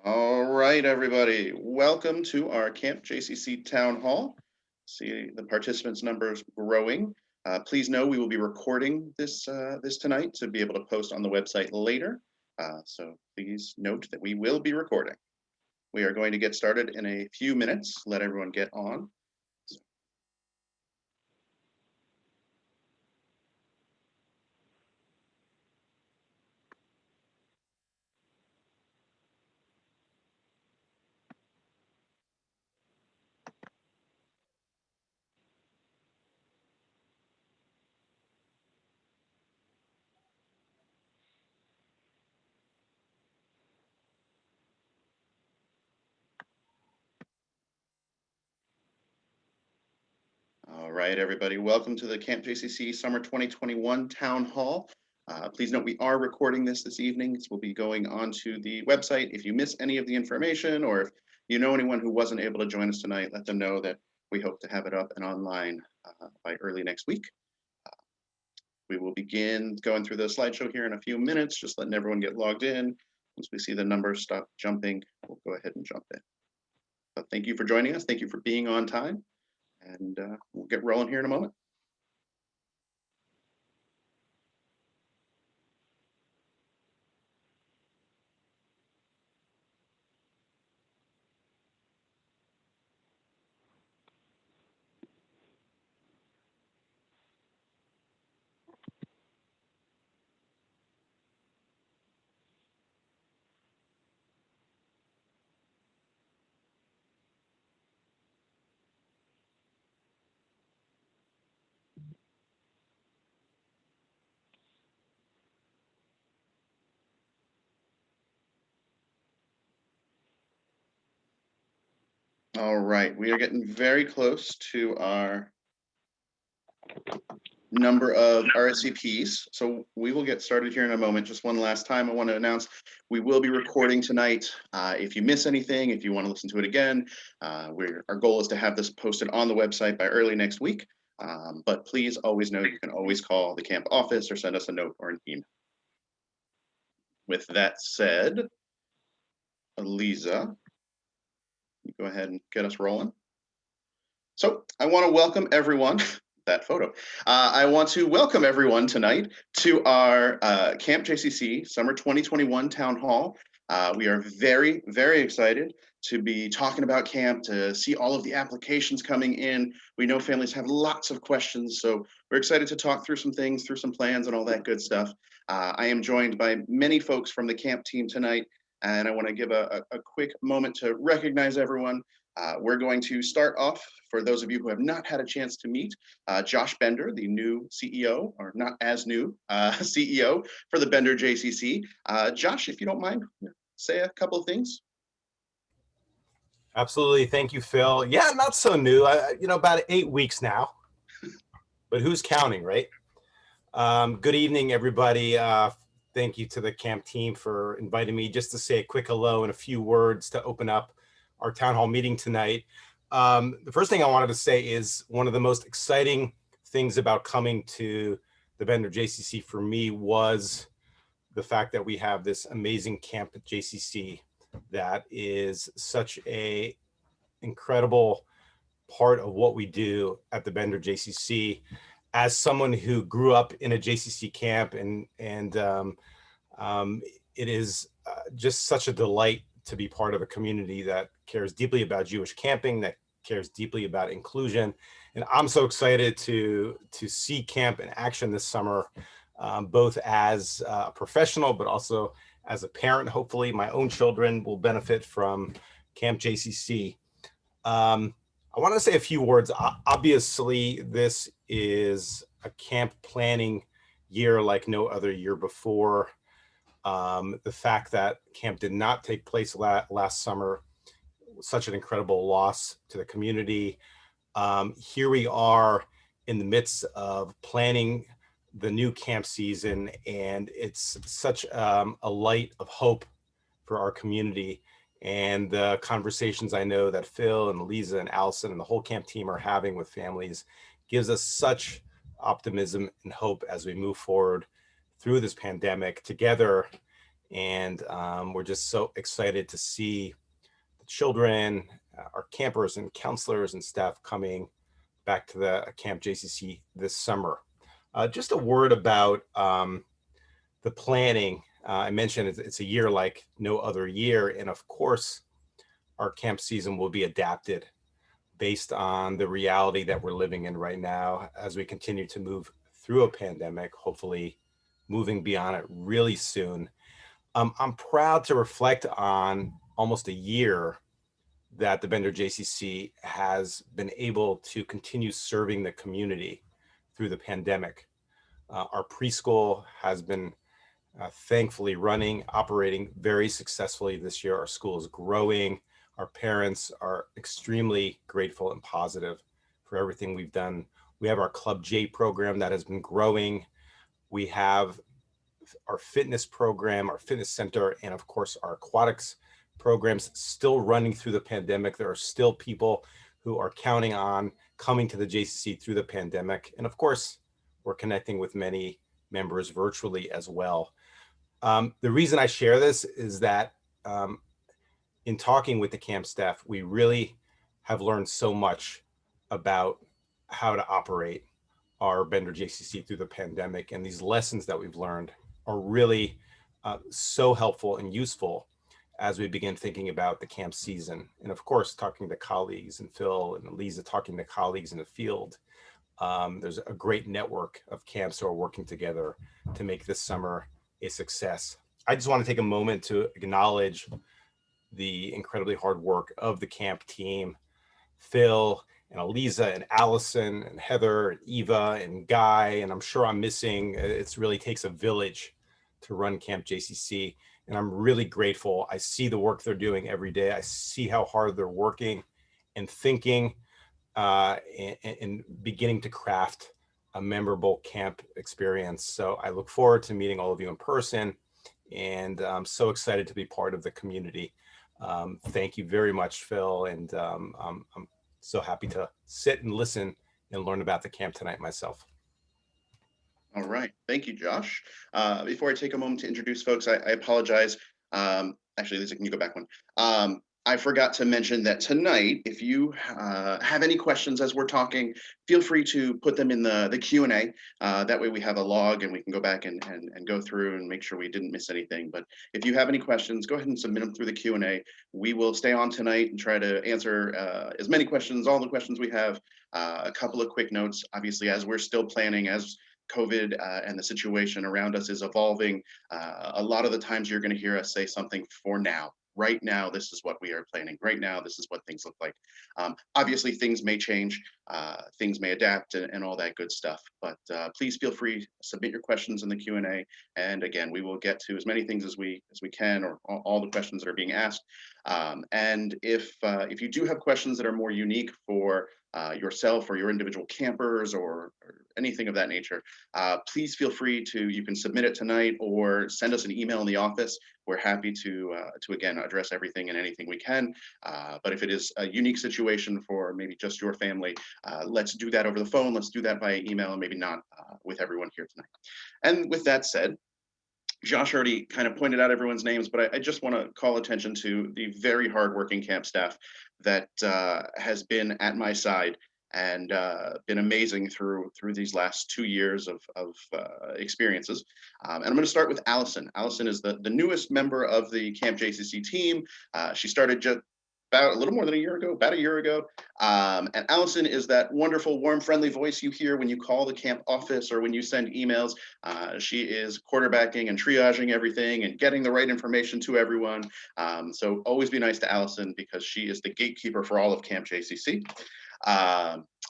All right, everybody. Welcome to our Camp JCC Town Hall. See the participants numbers growing. Please know we will be recording this tonight to be able to post on the website later. So please note that we will be recording. We are going to get started in a few minutes. Let everyone get on. All right, everybody. Welcome to the Camp JCC Summer 2021 Town Hall. Please note we are recording this evening. This will be going onto the website. If you miss any of the information, or if you know anyone who wasn't able to join us tonight, let them know that we hope to have it up and online by early next week. We will begin going through the slideshow here in a few minutes, just letting everyone get logged in. Once we see the numbers stop jumping, we'll go ahead and jump in. So thank you for joining us. Thank you for being on time. And we'll get rolling here in a moment. All right, we are getting very close to our number of RSVPs. So we will get started here in a moment. Just one last time, I want to announce we will be recording tonight. If you miss anything, if you want to listen to it again, our goal is to have this posted on the website by early next week. But please always know you can always call the camp office or send us a note or an email. With that said, Eliza, you go ahead and get us rolling. So I want to welcome everyone. That photo. I want to welcome everyone tonight to our Camp JCC Summer 2021 Town Hall. We are very, very excited to be talking about camp, to see all of the applications coming in. We know families have lots of questions, so we're excited to talk through some things, through some plans and all that good stuff. I am joined by many folks from the camp team tonight, and I want to give a quick moment to recognize everyone. We're going to start off, for those of you who have not had a chance to meet, Josh Bender, the new CEO, or not as new, CEO for the Bender JCC. Josh, if you don't mind, say a couple of things. Absolutely. Thank you, Phil. Yeah, not so new. About 8 weeks now, but who's counting, right? Good evening, everybody. Thank you to the camp team for inviting me just to say a quick hello and a few words to open up our town hall meeting tonight. The first thing I wanted to say is one of the most exciting things about coming to the Bender JCC for me was the fact that we have this amazing camp at JCC that is such a incredible part of what we do at the Bender JCC. As someone who grew up in a JCC camp, and it is just such a delight to be part of a community that cares deeply about Jewish camping, that cares deeply about inclusion. And I'm so excited to see camp in action this summer, both as a professional, but also as a parent. Hopefully my own children will benefit from Camp JCC. I want to say a few words. Obviously, this is a camp planning year like no other year before. The fact that camp did not take place last summer was such an incredible loss to the community. Here we are in the midst of planning the new camp season, and it's such a light of hope for our community. And the conversations I know that Phil and Lisa and Allison and the whole camp team are having with families gives us such optimism and hope as we move forward through this pandemic together And we're just so excited to see the children, our campers and counselors and staff coming back to the Camp JCC this summer. Just a word about the planning. I mentioned it's a year like no other year. And of course, our camp season will be adapted based on the reality that we're living in right now as we continue to move through a pandemic, hopefully moving beyond it really soon. I'm proud to reflect on almost a year that the Bender JCC has been able to continue serving the community through the pandemic. Our preschool has been thankfully operating very successfully this year. Our school is growing. Our parents are extremely grateful and positive for everything we've done. We have our Club J program that has been growing. We have our fitness program, our fitness center, and of course our aquatics programs still running through the pandemic. There are still people who are counting on coming to the JCC through the pandemic. And of course, we're connecting with many members virtually as well. The reason I share this is that in talking with the camp staff, we really have learned so much about how to operate our Bender JCC through the pandemic. And these lessons that we've learned are really so helpful and useful as we begin thinking about the camp season. And of course, talking to colleagues, and Phil and Lisa talking to colleagues in the field. There's a great network of camps who are working together to make this summer a success. I just want to take a moment to acknowledge the incredibly hard work of the camp team, Phil and Eliza and Allison and Heather and Eva and Guy, and I'm sure I'm missing. It really takes a village to run Camp JCC, and I'm really grateful. I see the work they're doing every day. I see how hard they're working and thinking and beginning to craft a memorable camp experience. So I look forward to meeting all of you in person, and I'm so excited to be part of the community. Thank you very much, Phil, and I'm so happy to sit and listen and learn about the camp tonight myself. All right. Thank you, Josh. Before I take a moment to introduce folks, I apologize. Actually, Lisa, can you go back one? I forgot to mention that tonight, if you have any questions as we're talking, feel free to put them in the Q&A. That way we have a log and we can go back and go through and make sure we didn't miss anything. But if you have any questions, go ahead and submit them through the Q&A. We will stay on tonight and try to answer as many questions, all the questions we have. A couple of quick notes, obviously, as we're still planning, as COVID and the situation around us is evolving. A lot of the times you're going to hear us say something for now. Right now, this is what we are planning. Right now, this is what things look like. Obviously, things may change, things may adapt, and all that good stuff. But please feel free to submit your questions in the Q&A. And again, we will get to as many things as we can, or all the questions that are being asked. And if you do have questions that are more unique for yourself or your individual campers or anything of that nature, please feel free to, you can submit it tonight or send us an email in the office. We're happy to again, address everything and anything we can. But if it is a unique situation for maybe just your family, let's do that over the phone. Let's do that via email, and maybe not with everyone here tonight. And with that said, Josh already kind of pointed out everyone's names, but I just want to call attention to the very hardworking camp staff that has been at my side and been amazing through these last 2 years of experiences. And I'm going to start with Allison. Allison is the newest member of the Camp JCC team. She started just about a little more than a year ago, about a year ago. And Allison is that wonderful, warm, friendly voice you hear when you call the camp office or when you send emails. She is quarterbacking and triaging everything and getting the right information to everyone. So always be nice to Allison, because she is the gatekeeper for all of Camp JCC.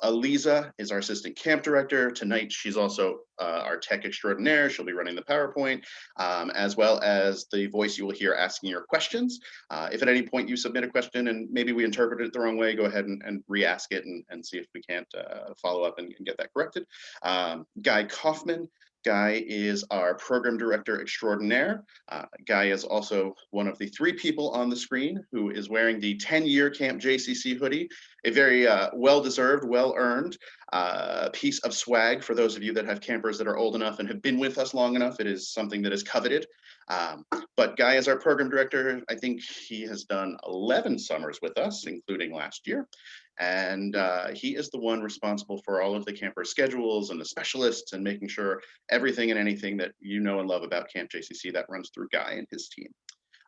Eliza is our assistant camp director. Tonight, she's also our tech extraordinaire. She'll be running the PowerPoint, as well as the voice you will hear asking your questions. If at any point you submit a question and maybe we interpreted it the wrong way, go ahead and re-ask it and see if we can't follow up and get that corrected. Guy Kaufman. Guy is our program director extraordinaire. Guy is also one of the 3 people on the screen who is wearing the 10-year Camp JCC hoodie. a very well-deserved, well-earned piece of swag for those of you that have campers that are old enough and have been with us long enough. It is something that is coveted. But Guy is our program director. I think he has done 11 summers with us, including last year. And he is the one responsible for all of the camper schedules and the specialists and making sure everything and anything that you know and love about Camp JCC, that runs through Guy and his team.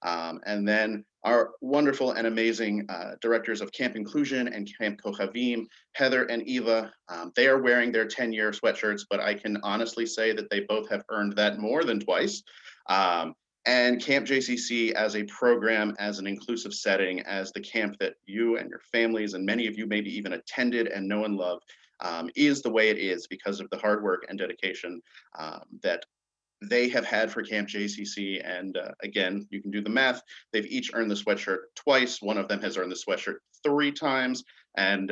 And then our wonderful and amazing directors of Camp Inclusion and Camp Kochavim, Heather and Eva. They are wearing their 10-year sweatshirts, but I can honestly say that they both have earned that more than twice. And Camp JCC as a program, as an inclusive setting, as the camp that you and your families and many of you maybe even attended and know and love, is the way it is because of the hard work and dedication that they have had for Camp JCC. And again, you can do the math. They've each earned the sweatshirt twice. One of them has earned the sweatshirt 3 times. And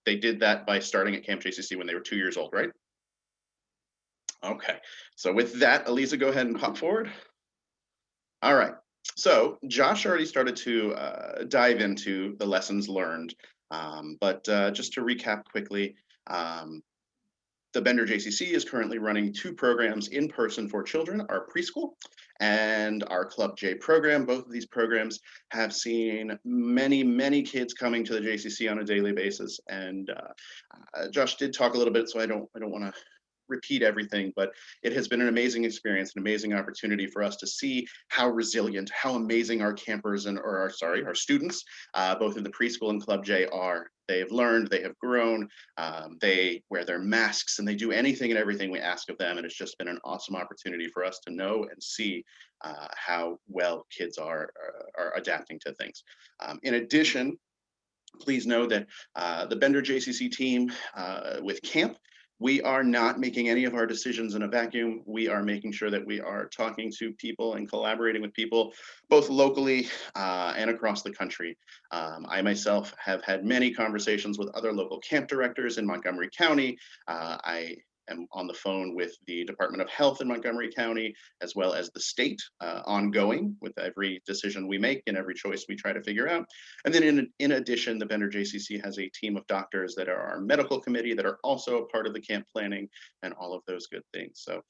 they did that by starting at Camp JCC when they were 2 years old, right? Okay, so with that, Elisa, go ahead and hop forward. All right, so Josh already started to dive into the lessons learned, but just to recap quickly, the Bender JCC is currently running 2 programs in person for children, our preschool and our Club J program. Both of these programs have seen many, many kids coming to the JCC on a daily basis. And Josh did talk a little bit, so I don't want to repeat everything, but it has been an amazing experience, an amazing opportunity for us to see how resilient, how amazing our campers our students, both in the preschool and Club J are. They have learned, they have grown, they wear their masks, and they do anything and everything we ask of them. And it's just been an awesome opportunity for us to know and see how well kids are adapting to things. In addition, please know that the Bender JCC team with camp, we are not making any of our decisions in a vacuum. We are making sure that we are talking to people and collaborating with people, both locally and across the country. I myself have had many conversations with other local camp directors in Montgomery County. I am on the phone with the Department of Health in Montgomery County, as well as the state, ongoing with every decision we make and every choice we try to figure out. And then in addition, the Bender JCC has a team of doctors that are our medical committee that are also a part of the camp planning and all of those good things. So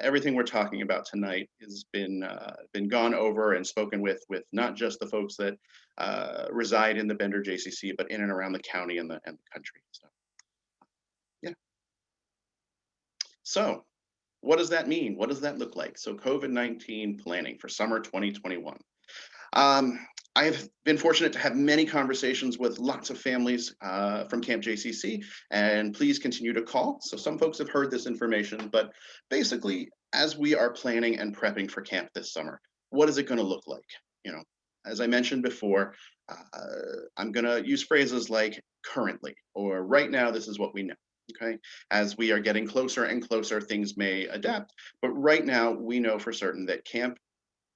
everything we're talking about tonight has been gone over and spoken with not just the folks that reside in the Bender JCC, but in and around the county and the country. So yeah. So what does that mean? What does that look like? So COVID-19 planning for summer 2021. I have been fortunate to have many conversations with lots of families from Camp JCC, and please continue to call. So some folks have heard this information, but basically, as we are planning and prepping for camp this summer, what is it going to look like? You know, as I mentioned before, I'm going to use phrases like currently or right now, this is what we know. Okay, as we are getting closer and closer, things may adapt, but right now we know for certain that camp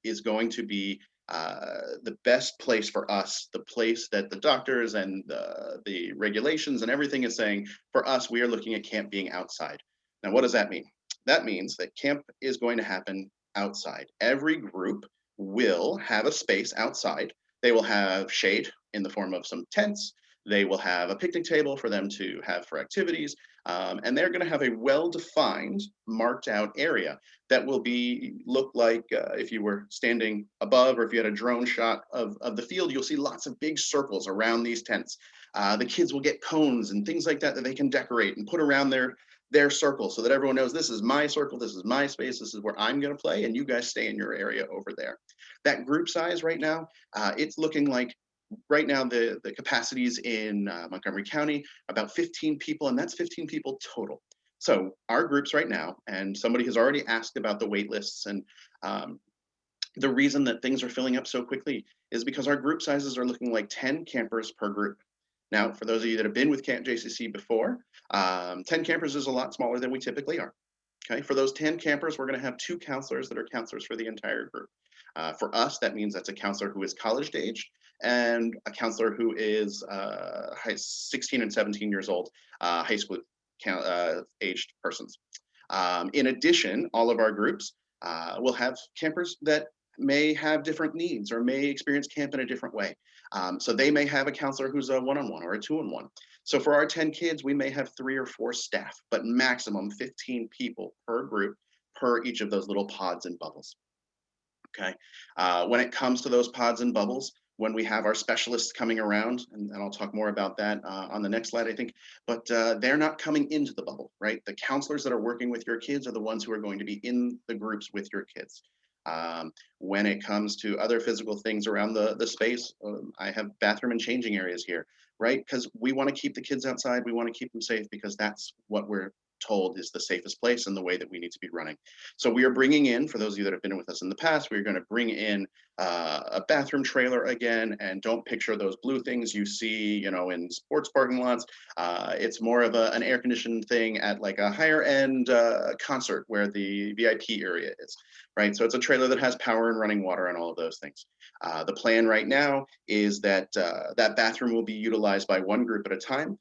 is going to be the best place for us, the place that the doctors and the regulations and everything is saying. For us, we are looking at camp being outside. Now, what does that mean? That means that camp is going to happen outside. Every group will have a space outside. They will have shade in the form of some tents. They will have a picnic table for them to have for activities. And they're going to have a well-defined, marked out area that will look like if you were standing above or if you had a drone shot of the field, you'll see lots of big circles around these tents. The kids will get cones and things like that that they can decorate and put around their circle so that everyone knows this is my circle, this is my space, this is where I'm going to play, and you guys stay in your area over there. That group size right now, it's looking like right now the capacities in Montgomery County, about 15 people, and that's 15 people total. So our groups right now, and somebody has already asked about the wait lists, and the reason that things are filling up so quickly is because our group sizes are looking like 10 campers per group. Now, for those of you that have been with Camp JCC before, 10 campers is a lot smaller than we typically are. Okay, for those 10 campers, we're going to have 2 counselors that are counselors for the entire group. For us, that means that's a counselor who is college aged and a counselor who is 16 and 17 years old, high school aged persons. In addition, all of our groups will have campers that may have different needs or may experience camp in a different way. So they may have a counselor who's a one-on-one or a two-on-one. So for our 10 kids, we may have 3 or 4 staff, but maximum 15 people per group per each of those little pods and bubbles. Okay. When it comes to those pods and bubbles, when we have our specialists coming around, and I'll talk more about that on the next slide, I think, but they're not coming into the bubble, right? The counselors that are working with your kids are the ones who are going to be in the groups with your kids. When it comes to other physical things around the space, I have bathroom and changing areas here, right? Because we want to keep the kids outside. We want to keep them safe because that's what we're told is the safest place and the way that we need to be running. So we are bringing in, for those of you that have been with us in the past, we're going to bring in a bathroom trailer again, and don't picture those blue things you see, you know, in sports parking lots. It's more of an air conditioned thing at like a higher end concert where the VIP area is, right? So it's a trailer that has power and running water and all of those things. The plan right now is that that bathroom will be utilized by one group at a time.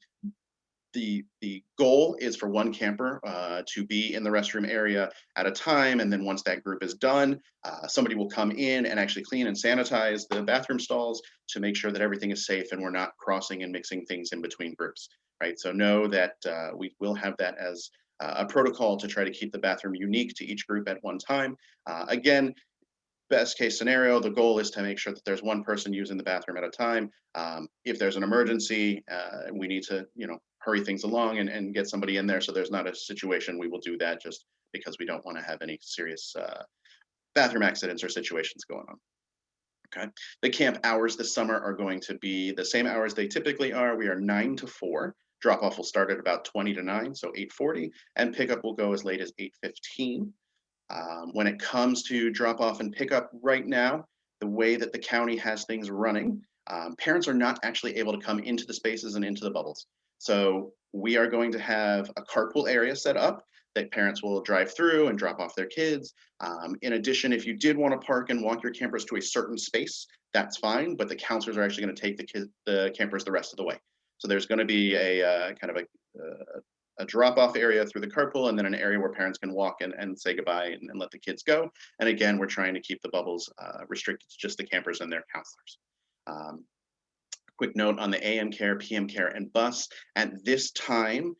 The goal is for one camper to be in the restroom area at a time, and then once that group is done, somebody will come in and actually clean and sanitize the bathroom stalls to make sure that everything is safe and we're not crossing and mixing things in between groups, right? So know that we will have that as a protocol to try to keep the bathroom unique to each group at one time. Again, best case scenario, the goal is to make sure that there's one person using the bathroom at a time. If there's an emergency, we need to, you know, hurry things along and get somebody in there so there's not a situation. We will do that just because we don't want to have any serious bathroom accidents or situations going on. Okay. The camp hours this summer are going to be the same hours they typically are. We are 9 to 4. Drop off will start at about 20 to 9, so 8:40, and pickup will go as late as 8:15. When it comes to drop off and pickup right now, the way that the county has things running, parents are not actually able to come into the spaces and into the bubbles. So we are going to have a carpool area set up that parents will drive through and drop off their kids. In addition, if you did want to park and walk your campers to a certain space, that's fine, but the counselors are actually going to take the campers the rest of the way. So there's going to be a kind of a drop-off area through the carpool, and then an area where parents can walk and say goodbye and let the kids go. And again, we're trying to keep the bubbles restricted to just the campers and their counselors. Quick note on the AM care, PM care, and bus. At this time,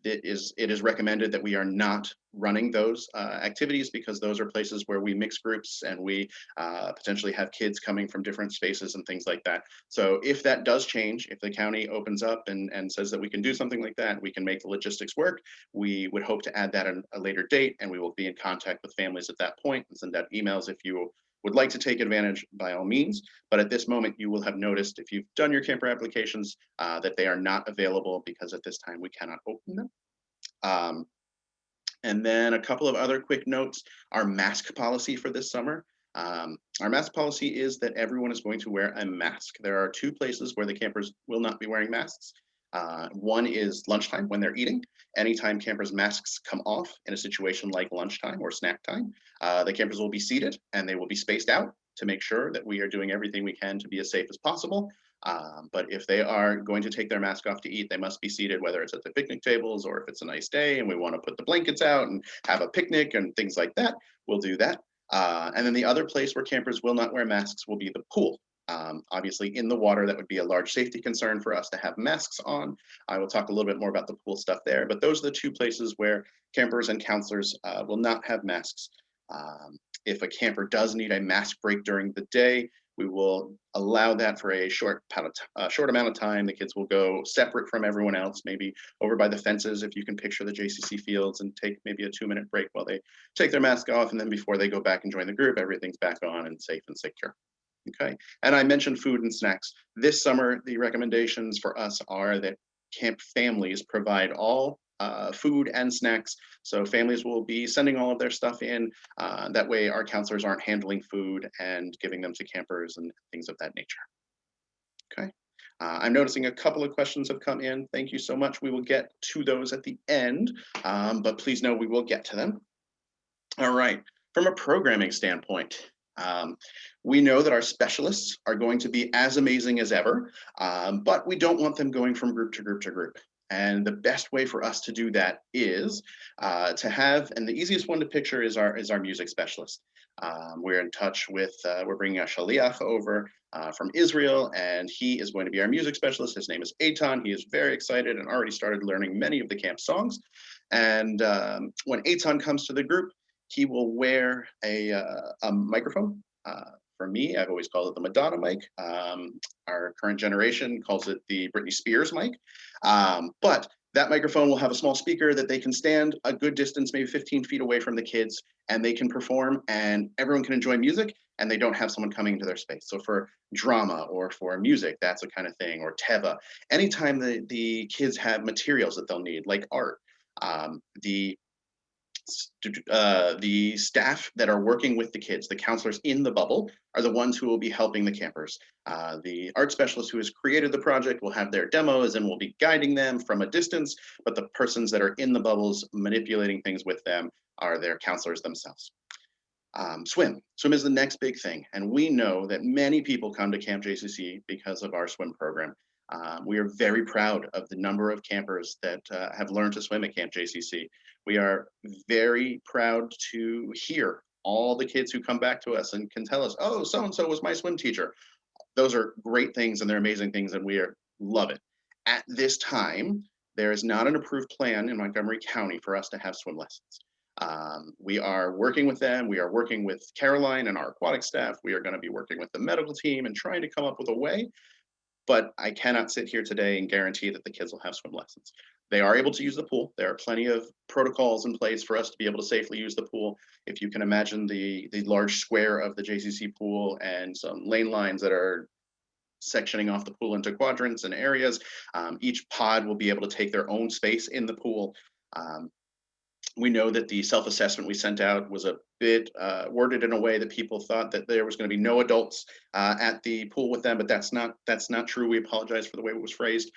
it is recommended that we are not running those activities because those are places where we mix groups and we potentially have kids coming from different spaces and things like that. So if that does change, if the county opens up and says that we can do something like that, we can make the logistics work, we would hope to add that at a later date, and we will be in contact with families at that point and send out emails if you would like to take advantage, by all means. But at this moment, you will have noticed if you've done your camper applications that they are not available because at this time we cannot open them. And then a couple of other quick notes. Our mask policy for this summer. Our mask policy is that everyone is going to wear a mask. There are 2 places where the campers will not be wearing masks. One is lunchtime when they're eating. Anytime campers' masks come off in a situation like lunchtime or snack time, the campers will be seated and they will be spaced out to make sure that we are doing everything we can to be as safe as possible. But if they are going to take their mask off to eat, they must be seated, whether it's at the picnic tables or if it's a nice day and we want to put the blankets out and have a picnic and things like that, we'll do that. And then the other place where campers will not wear masks will be the pool. Obviously, in the water, that would be a large safety concern for us to have masks on. I will talk a little bit more about the pool stuff there, but those are the 2 places where campers and counselors will not have masks. If a camper does need a mask break during the day, we will allow that for a short amount of time. The kids will go separate from everyone else, maybe over by the fences, if you can picture the JCC fields, and take maybe a 2-minute break while they take their mask off. And then before they go back and join the group, everything's back on and safe and secure. Okay, and I mentioned food and snacks. This summer, the recommendations for us are that camp families provide all food and snacks. So families will be sending all of their stuff in. That way our counselors aren't handling food and giving them to campers and things of that nature. Okay, I'm noticing a couple of questions have come in. Thank you so much. We will get to those at the end, but please know we will get to them. All right, from a programming standpoint, we know that our specialists are going to be as amazing as ever, but we don't want them going from group to group to group. And the best way for us to do that is to have, and the easiest one to picture is our music specialist. We're in touch with, we're bringing a shaliach over from Israel, and he is going to be our music specialist. His name is Eitan. He is very excited and already started learning many of the camp songs. And when Eitan comes to the group, he will wear a microphone. For me, I've always called it the Madonna mic. Our current generation calls it the Britney Spears mic. But that microphone will have a small speaker that they can stand a good distance, maybe 15 feet away from the kids, and they can perform, and everyone can enjoy music, and they don't have someone coming into their space. So for drama or for music, that's the kind of thing, or teva. Anytime the kids have materials that they'll need, like art, the staff that are working with the kids, the counselors in the bubble, are the ones who will be helping the campers. The art specialist who has created the project will have their demos and will be guiding them from a distance, but the persons that are in the bubbles manipulating things with them are their counselors themselves. Swim is the next big thing. And we know that many people come to Camp JCC because of our swim program. We are very proud of the number of campers that have learned to swim at Camp JCC. We are very proud to hear all the kids who come back to us and can tell us, oh, so-and-so was my swim teacher. Those are great things, and they're amazing things, and we love it. At this time, there is not an approved plan in Montgomery County for us to have swim lessons. We are working with them. We are working with Caroline and our aquatic staff. We are going to be working with the medical team and trying to come up with a way, but I cannot sit here today and guarantee that the kids will have swim lessons. They are able to use the pool. There are plenty of protocols in place for us to be able to safely use the pool. If you can imagine the large square of the JCC pool and some lane lines that are sectioning off the pool into quadrants and areas, each pod will be able to take their own space in the pool. We know that the self-assessment we sent out was a bit worded in a way that people thought that there was going to be no adults at the pool with them, but that's not true. We apologize for the way it was phrased.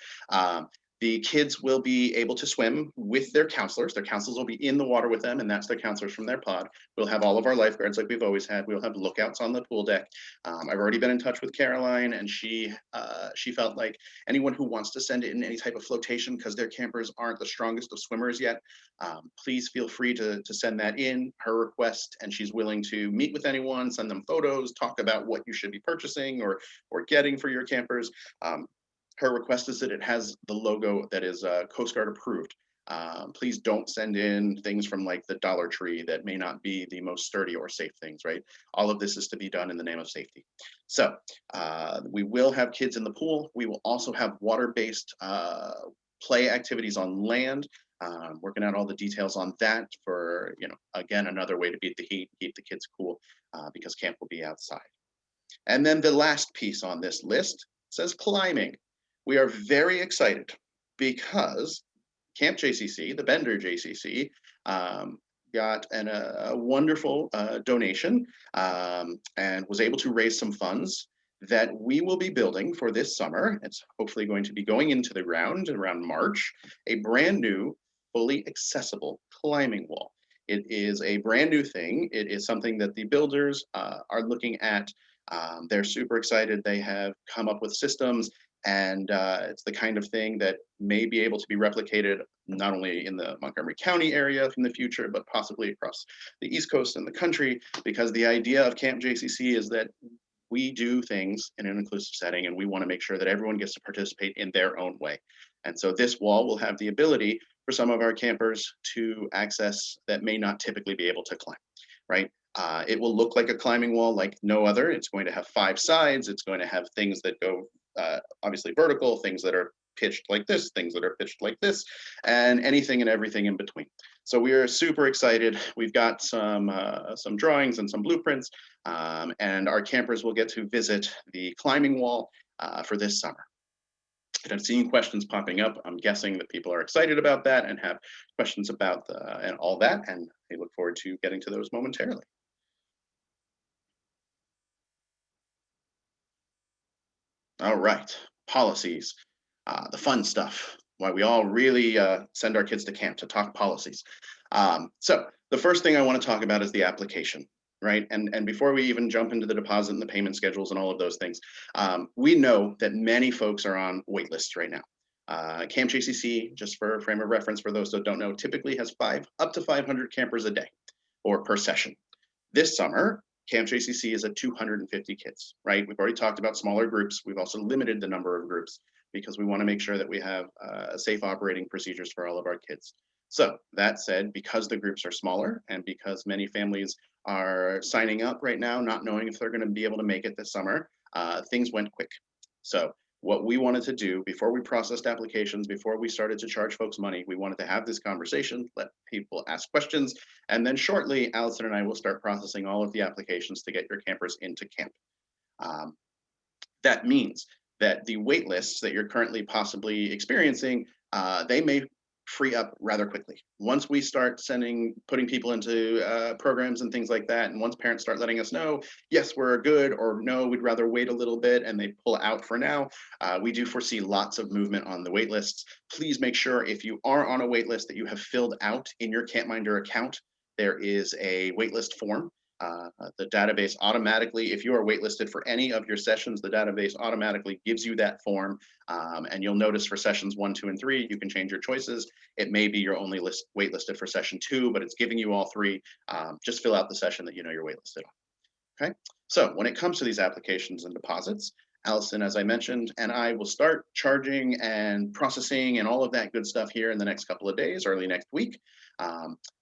The kids will be able to swim with their counselors. Their counselors will be in the water with them, and that's their counselors from their pod. We'll have all of our lifeguards like we've always had. We'll have lookouts on the pool deck. I've already been in touch with Caroline, and she felt like anyone who wants to send in any type of flotation because their campers aren't the strongest of swimmers yet, please feel free to send that in, her request, and she's willing to meet with anyone, send them photos, talk about what you should be purchasing or getting for your campers. Her request is that it has the logo that is Coast Guard approved. Please don't send in things from like the Dollar Tree that may not be the most sturdy or safe things, right? All of this is to be done in the name of safety. So we will have kids in the pool. We will also have water-based play activities on land. Working out all the details on that for, again, another way to beat the heat, keep the kids cool, because camp will be outside. And then the last piece on this list says climbing. We are very excited because Camp JCC, the Bender JCC, got a wonderful donation and was able to raise some funds that we will be building for this summer. It's hopefully going to be going into the ground around March, a brand new, fully accessible climbing wall. It is a brand new thing. It is something that the builders are looking at. They're super excited. They have come up with systems, and it's the kind of thing that may be able to be replicated not only in the Montgomery County area in the future, but possibly across the East Coast and the country, because the idea of Camp JCC is that we do things in an inclusive setting, and we want to make sure that everyone gets to participate in their own way. And so this wall will have the ability for some of our campers to access that may not typically be able to climb, right? It will look like a climbing wall like no other. It's going to have 5 sides. It's going to have things that go obviously vertical, things that are pitched like this, things that are pitched like this, and anything and everything in between. So we are super excited. We've got some drawings and some blueprints, and our campers will get to visit the climbing wall for this summer. And I'm seeing questions popping up. I'm guessing that people are excited about that and have questions about and all that, and I look forward to getting to those momentarily. All right, policies, the fun stuff, why we all really send our kids to camp, to talk policies. So the first thing I want to talk about is the application, right? And before we even jump into the deposit and the payment schedules and all of those things, we know that many folks are on wait lists right now. Camp JCC, just for a frame of reference for those that don't know, typically has up to 500 campers a day or per session. This summer, Camp JCC is at 250 kids, right? We've already talked about smaller groups. We've also limited the number of groups because we want to make sure that we have safe operating procedures for all of our kids. So that said, because the groups are smaller and because many families are signing up right now, not knowing if they're going to be able to make it this summer, things went quick. So what we wanted to do before we processed applications, before we started to charge folks money, we wanted to have this conversation, let people ask questions, and then shortly, Allison and I will start processing all of the applications to get your campers into camp. That means that the wait lists that you're currently possibly experiencing, they may free up rather quickly. Once we start putting people into programs and things like that, and once parents start letting us know, yes, we're good, or no, we'd rather wait a little bit, and they pull out for now, we do foresee lots of movement on the wait lists. Please make sure if you are on a wait list that you have filled out in your CampMinder account. There is a waitlist form. The database automatically, if you are waitlisted for any of your sessions, the database automatically gives you that form. And you'll notice for sessions 1, 2, and 3, you can change your choices. It may be you're only waitlisted for session 2, but it's giving you all 3. Just fill out the session that you know you're waitlisted on. Okay. So when it comes to these applications and deposits, Allison, as I mentioned, and I will start charging and processing and all of that good stuff here in the next couple of days, early next week.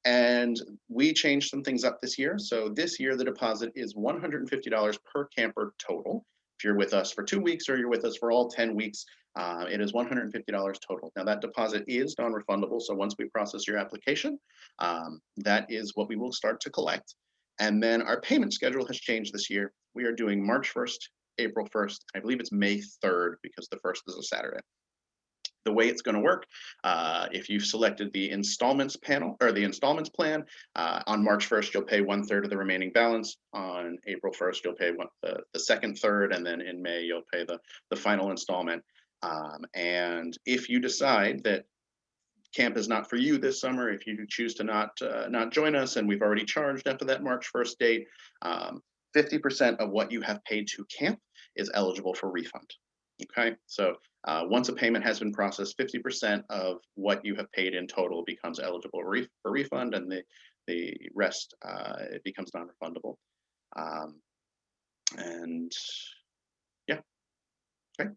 And we changed some things up this year. So this year, the deposit is $150 per camper total. If you're with us for 2 weeks or you're with us for all 10 weeks, it is $150 total. Now that deposit is non-refundable. So once we process your application, that is what we will start to collect. And then our payment schedule has changed this year. We are doing March 1st, April 1st. I believe it's May 3rd because the 1st is a Saturday. The way it's going to work, if you've selected the installments panel or the installments plan, on March 1st, you'll pay 1/3 of the remaining balance. On April 1st, you'll pay the second third, and then in May, you'll pay the final installment. And if you decide that camp is not for you this summer, if you choose to not join us, and we've already charged after that March 1st date, 50% of what you have paid to camp is eligible for refund. Okay, so once a payment has been processed, 50% of what you have paid in total becomes eligible for refund, and the rest it becomes non-refundable. And yeah, okay.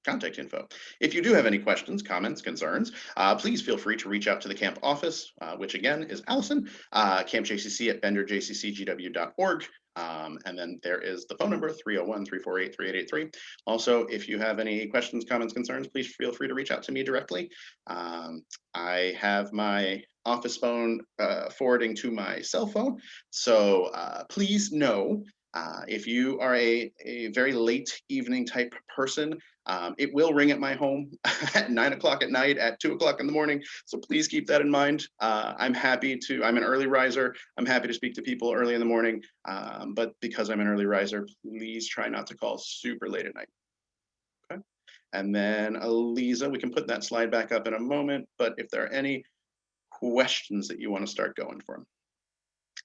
Contact info. If you do have any questions, comments, concerns, please feel free to reach out to the camp office, which again is Allison, campjcc@benderjccgw.org. And then there is the phone number, 301-348-3883. Also, if you have any questions, comments, concerns, please feel free to reach out to me directly. I have my office phone forwarding to my cell phone. So please know if you are a very late evening type person, it will ring at my home at 9 o'clock at night, at 2 o'clock in the morning. So please keep that in mind. I'm an early riser. I'm happy to speak to people early in the morning. But because I'm an early riser, please try not to call super late at night. Okay. And then Aliza, we can put that slide back up in a moment. But if there are any questions that you want to start going for.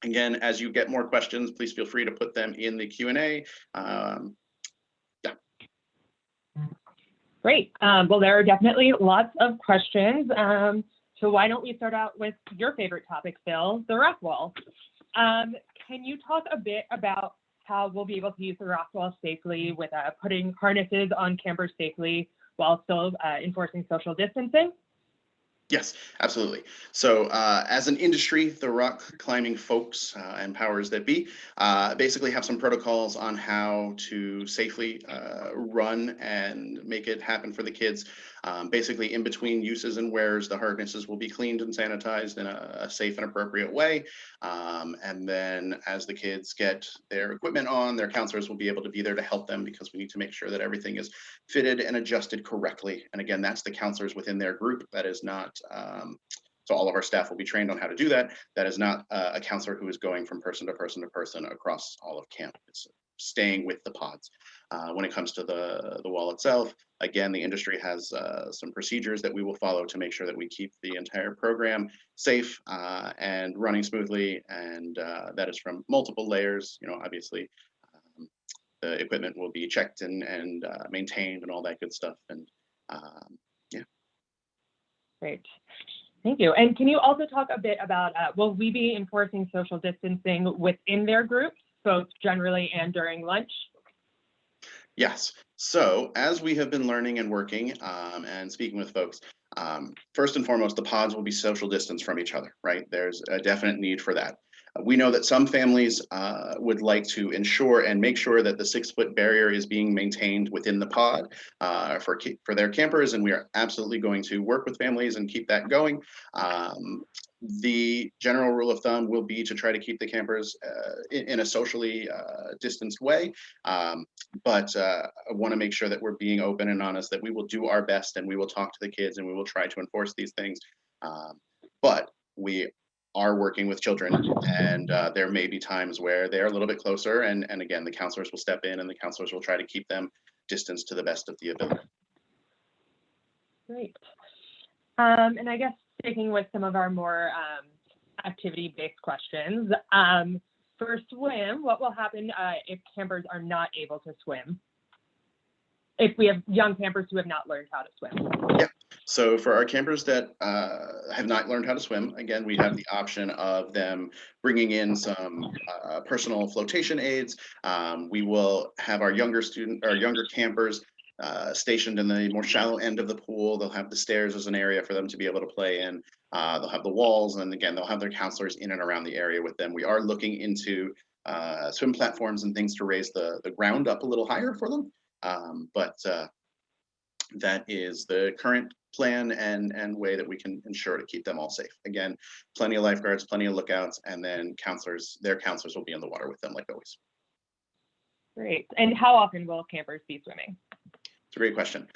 Again, as you get more questions, please feel free to put them in the Q&A. Great. Well, there are definitely lots of questions. So why don't we start out with your favorite topic, Phil, the rock wall. Can you talk a bit about how we'll be able to use the rock wall safely with putting harnesses on campers safely while still enforcing social distancing? Yes, absolutely. So as an industry, the rock climbing folks and powers that be basically have some protocols on how to safely run and make it happen for the kids. Basically, in between uses and wears, the harnesses will be cleaned and sanitized in a safe and appropriate way. And then as the kids get their equipment on, their counselors will be able to be there to help them because we need to make sure that everything is fitted and adjusted correctly. And again, that's the counselors within their group. That is not so all of our staff will be trained on how to do that. That is not a counselor who is going from person to person to person across all of camp. It's staying with the pods. When it comes to the wall itself, again, the industry has some procedures that we will follow to make sure that we keep the entire program safe and running smoothly. And that is from multiple layers, obviously the equipment will be checked and maintained and all that good stuff. And yeah. Great. Thank you. And can you also talk a bit about, will we be enforcing social distancing within their groups, both generally and during lunch? Yes. So as we have been learning and working and speaking with folks, first and foremost, the pods will be social distance from each other, right? There's a definite need for that. We know that some families would like to ensure and make sure that the 6-foot barrier is being maintained within the pod for their campers, and we are absolutely going to work with families and keep that going. The general rule of thumb will be to try to keep the campers in a socially distanced way. But I want to make sure that we're being open and honest, that we will do our best and we will talk to the kids and we will try to enforce these things. But we are working with children, and there may be times where they're a little bit closer. And again, the counselors will step in and the counselors will try to keep them distanced to the best of the ability. Great. And I guess sticking with some of our more activity-based questions, for swim, what will happen if campers are not able to swim? If we have young campers who have not learned how to swim? Yeah. So for our campers that have not learned how to swim, again, we have the option of them bringing in some personal flotation aids. We will have our younger campers stationed in the more shallow end of the pool. They'll have the stairs as an area for them to be able to play in. They'll have the walls, and again, they'll have their counselors in and around the area with them. We are looking into swim platforms and things to raise the ground up a little higher for them. But that is the current plan and way that we can ensure to keep them all safe. Again, plenty of lifeguards, plenty of lookouts, and then their counselors will be in the water with them like always. Great. And how often will campers be swimming? It's a great question.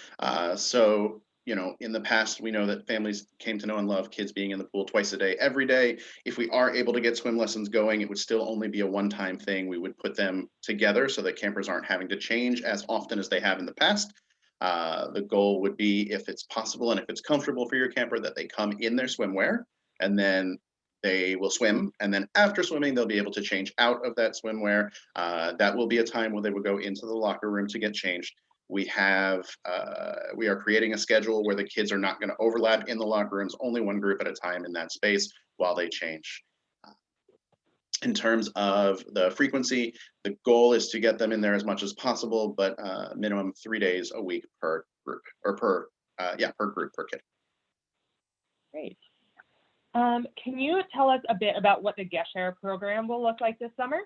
So, in the past, we know that families came to know and love kids being in the pool twice a day, every day. If we are able to get swim lessons going, it would still only be a one-time thing. We would put them together so that campers aren't having to change as often as they have in the past. The goal would be, if it's possible and if it's comfortable for your camper, that they come in their swimwear and then they will swim. And then after swimming, they'll be able to change out of that swimwear. That will be a time where they will go into the locker room to get changed. We are creating a schedule where the kids are not going to overlap in the locker rooms, only one group at a time in that space while they change. In terms of the frequency, the goal is to get them in there as much as possible, but minimum 3 days a week per group, or per group, per kid. Great. Can you tell us a bit about what the Questionnaire program will look like this summer?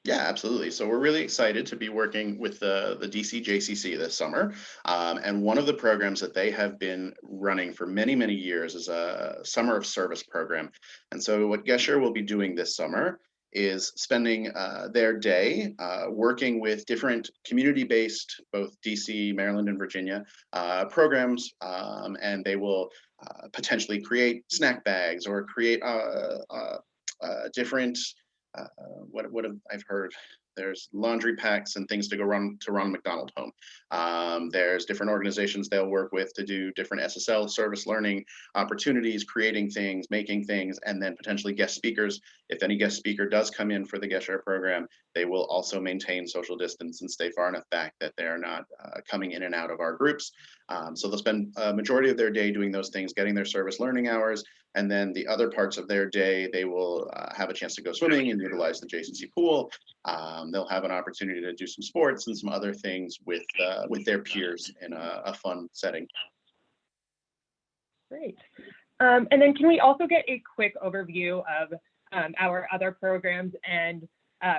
Yeah, absolutely. So we're really excited to be working with the DC JCC this summer. And one of the programs that they have been running for many, many years is a Summer of Service program. And so what Questionnaire will be doing this summer is spending their day working with different community-based, both DC, Maryland, and Virginia programs. And they will potentially create snack bags or create different what have I've heard? There's laundry packs and things to go run McDonald home. There's different organizations they'll work with to do different SSL service learning opportunities, creating things, making things, and then potentially guest speakers. If any guest speaker does come in for the Questionnaire program, they will also maintain social distance and stay far enough back that they are not coming in and out of our groups. So they'll spend a majority of their day doing those things, getting their service learning hours, and then the other parts of their day, they will have a chance to go swimming and utilize the JCC pool. They'll have an opportunity to do some sports and some other things with their peers in a fun setting. Great. And then can we also get a quick overview of our other programs, and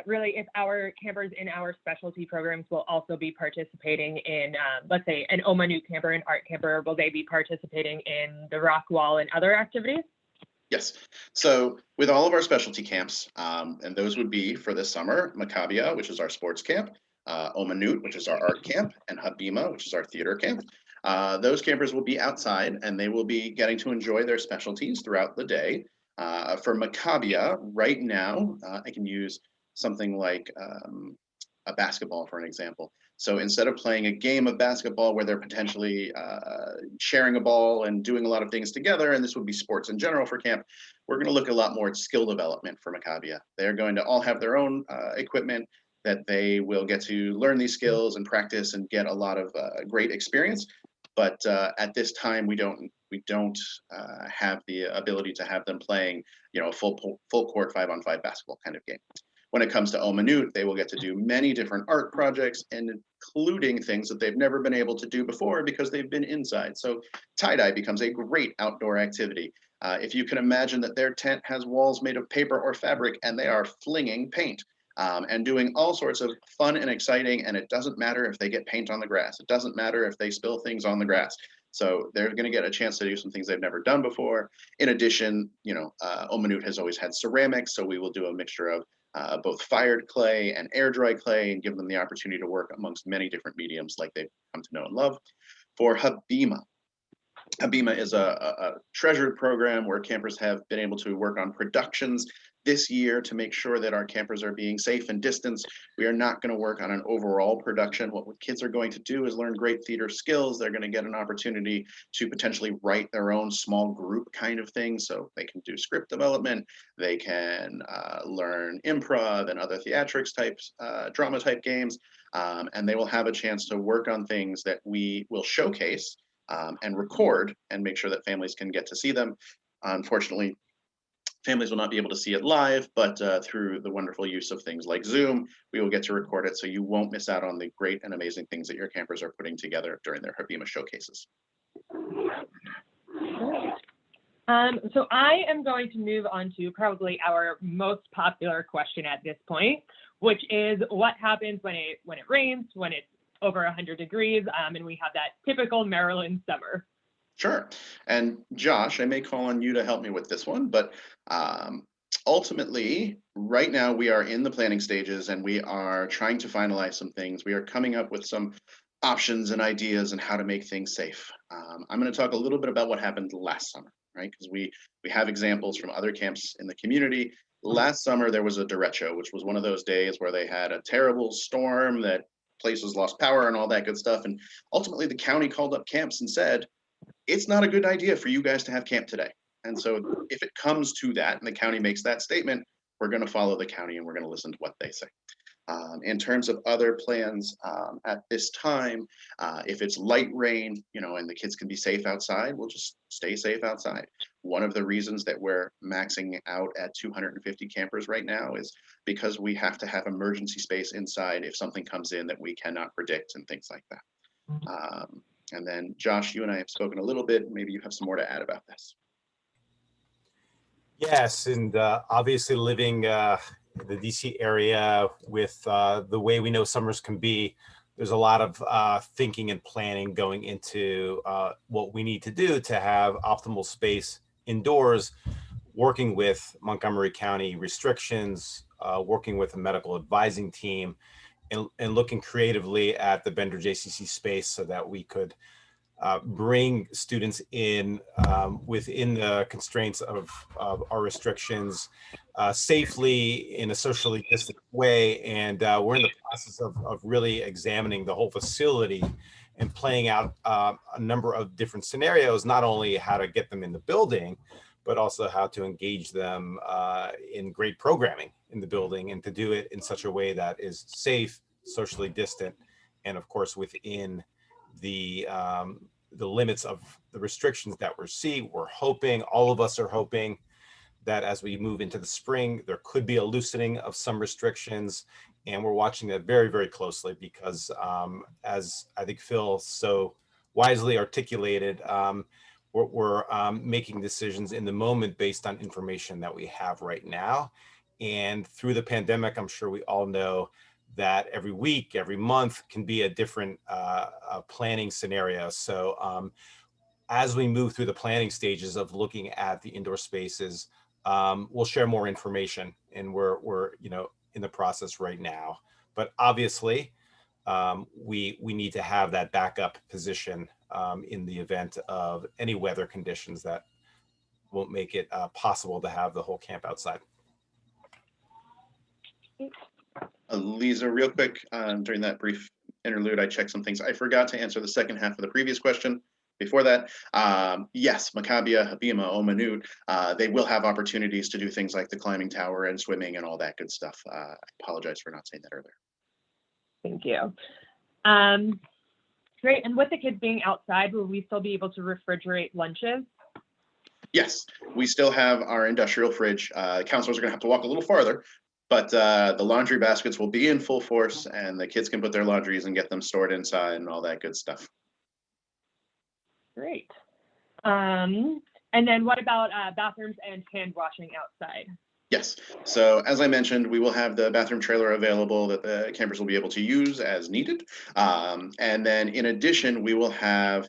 really if our campers in our specialty programs will also be participating in, let's say, an Omanut camper, an art camper, will they be participating in the rock wall and other activities? Yes. So with all of our specialty camps, and those would be for this summer, Maccabia, which is our sports camp, Omanut, which is our art camp, and Habima, which is our theater camp. Those campers will be outside and they will be getting to enjoy their specialties throughout the day. For Maccabia, right now, I can use something like a basketball for an example. So instead of playing a game of basketball where they're potentially sharing a ball and doing a lot of things together, and this would be sports in general for camp, we're going to look a lot more at skill development for Maccabia. They're going to all have their own equipment. that they will get to learn these skills and practice and get a lot of great experience. But at this time, we don't have the ability to have them playing, a full court 5-on-5 basketball kind of game. When it comes to Omanut, they will get to do many different art projects, and including things that they've never been able to do before because they've been inside. So tie-dye becomes a great outdoor activity. If you can imagine that their tent has walls made of paper or fabric and they are flinging paint and doing all sorts of fun and exciting, and it doesn't matter if they get paint on the grass. It doesn't matter if they spill things on the grass. So they're going to get a chance to do some things they've never done before. In addition, Omanut has always had ceramics, so we will do a mixture of both fired clay and air dry clay and give them the opportunity to work amongst many different mediums like they've come to know and love. For Hvac is a treasured program where campers have been able to work on productions this year to make sure that our campers are being safe and distanced. We are not going to work on an overall production. What kids are going to do is learn great theater skills. They're going to get an opportunity to potentially write their own small group kind of thing. So they can do script development. They can learn improv and other theatrics types, drama type games. And they will have a chance to work on things that we will showcase and record and make sure that families can get to see them. Unfortunately, families will not be able to see it live, but through the wonderful use of things like Zoom, we will get to record it so you won't miss out on the great and amazing things that your campers are putting together during their Hvac showcases. So I am going to move on to probably our most popular question at this point, which is what happens when it rains, when it's over 100 degrees, and we have that typical Maryland summer. Sure. And Josh, I may call on you to help me with this one, but ultimately, right now we are in the planning stages and we are trying to finalize some things. We are coming up with some options and ideas on how to make things safe. I'm going to talk a little bit about what happened last summer, right? Because we have examples from other camps in the community. Last summer, there was a derecho, which was one of those days where they had a terrible storm that places lost power and all that good stuff. And ultimately, the county called up camps and said, it's not a good idea for you guys to have camp today. And so if it comes to that and the county makes that statement, we're going to follow the county and we're going to listen to what they say. In terms of other plans at this time, if it's light rain, and the kids can be safe outside, we'll just stay safe outside. One of the reasons that we're maxing out at 250 campers right now is because we have to have emergency space inside if something comes in that we cannot predict and things like that. And then Josh, you and I have spoken a little bit. Maybe you have some more to add about this. Yes, and obviously living in the DC area with the way we know summers can be, there's a lot of thinking and planning going into what we need to do to have optimal space indoors, working with Montgomery County restrictions, working with a medical advising team, and looking creatively at the Bender JCC space so that we could bring students in within the constraints of our restrictions safely in a socially distant way. And we're in the process of really examining the whole facility and playing out a number of different scenarios, not only how to get them in the building, but also how to engage them in great programming in the building and to do it in such a way that is safe, socially distant, and of course within the limits of the restrictions that we're seeing. We're hoping, all of us are hoping, that as we move into the spring, there could be a loosening of some restrictions, and we're watching that very, very closely because as I think Phil so wisely articulated, we're making decisions in the moment based on information that we have right now. And through the pandemic, I'm sure we all know that every week, every month can be a different planning scenario. So as we move through the planning stages of looking at the indoor spaces, we'll share more information, and we're in the process right now. But obviously, we need to have that backup position in the event of any weather conditions that won't make it possible to have the whole camp outside. Lisa, real quick, during that brief interlude, I checked some things. I forgot to answer the second half of the previous question. Before that, yes, Maccabia, Hvac, Omanut, they will have opportunities to do things like the climbing tower and swimming and all that good stuff. I apologize for not saying that earlier. Thank you. Great. And with the kids being outside, will we still be able to refrigerate lunches? Yes, we still have our industrial fridge. Counselors are going to have to walk a little farther, but the laundry baskets will be in full force, and the kids can put their laundries and get them stored inside and all that good stuff. Great. And then what about bathrooms and hand washing outside? Yes. So as I mentioned, we will have the bathroom trailer available that the campers will be able to use as needed. And then in addition, we will have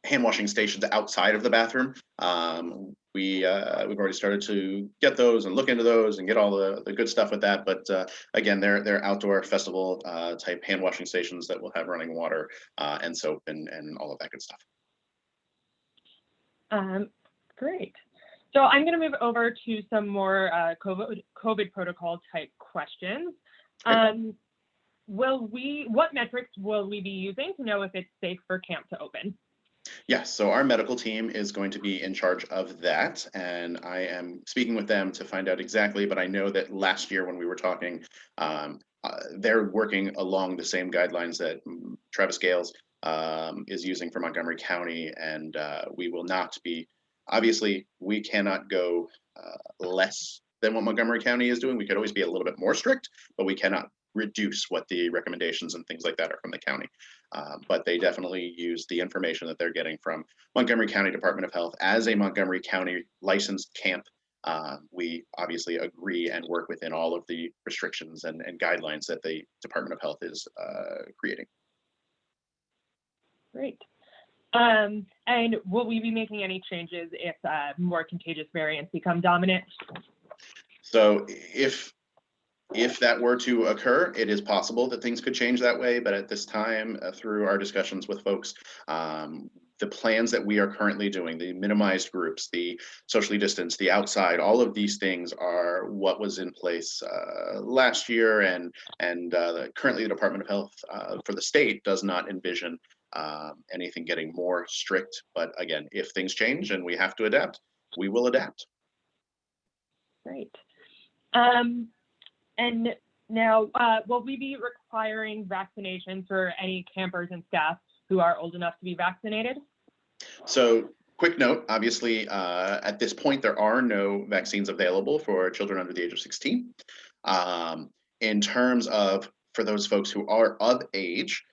hand washing stations outside of the bathroom. We've already started to get those and look into those and get all the good stuff with that. But again, they're outdoor festival type hand washing stations that will have running water and soap and all of that good stuff. Great. So I'm going to move over to some more COVID protocol type questions. What metrics will we be using to know if it's safe for camp to open? Yes, so our medical team is going to be in charge of that, and I am speaking with them to find out exactly, but I know that last year when we were talking, they're working along the same guidelines that Travis Gales is using for Montgomery County, and we will not be, obviously, we cannot go less than what Montgomery County is doing. We could always be a little bit more strict, but we cannot reduce what the recommendations and things like that are from the county. But they definitely use the information that they're getting from Montgomery County Department of Health. As a Montgomery County licensed camp, we obviously agree and work within all of the restrictions and guidelines that the Department of Health is creating. Great. And will we be making any changes if more contagious variants become dominant? So if that were to occur, it is possible that things could change that way. But at this time, through our discussions with folks, the plans that we are currently doing, the minimized groups, the socially distanced, the outside, all of these things are what was in place last year. And currently the Department of Health for the state does not envision anything getting more strict. But again, if things change and we have to adapt, we will adapt. Great. And now, will we be requiring vaccinations for any campers and staff who are old enough to be vaccinated? So, quick note, obviously, at this point, there are no vaccines available for children under the age of 16. In terms of, for those folks who are of age,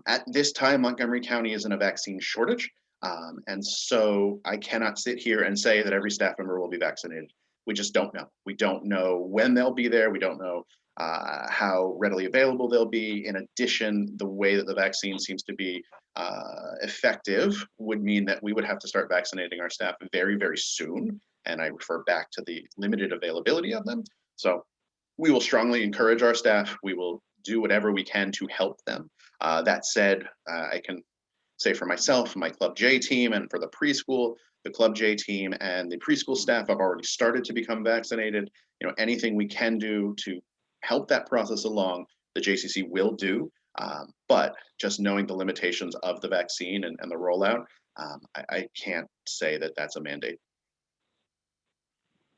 at this time, Montgomery County is in a vaccine shortage. And so I cannot sit here and say that every staff member will be vaccinated. We just don't know. We don't know when they'll be there. We don't know how readily available they'll be. In addition, the way that the vaccine seems to be effective would mean that we would have to start vaccinating our staff very, very soon. And I refer back to the limited availability of them. So we will strongly encourage our staff. We will do whatever we can to help them. That said, I can say for myself, my Club J team, and for the preschool, the Club J team and the preschool staff have already started to become vaccinated. You know, anything we can do to help that process along, the JCC will do. But just knowing the limitations of the vaccine and the rollout, I can't say that that's a mandate.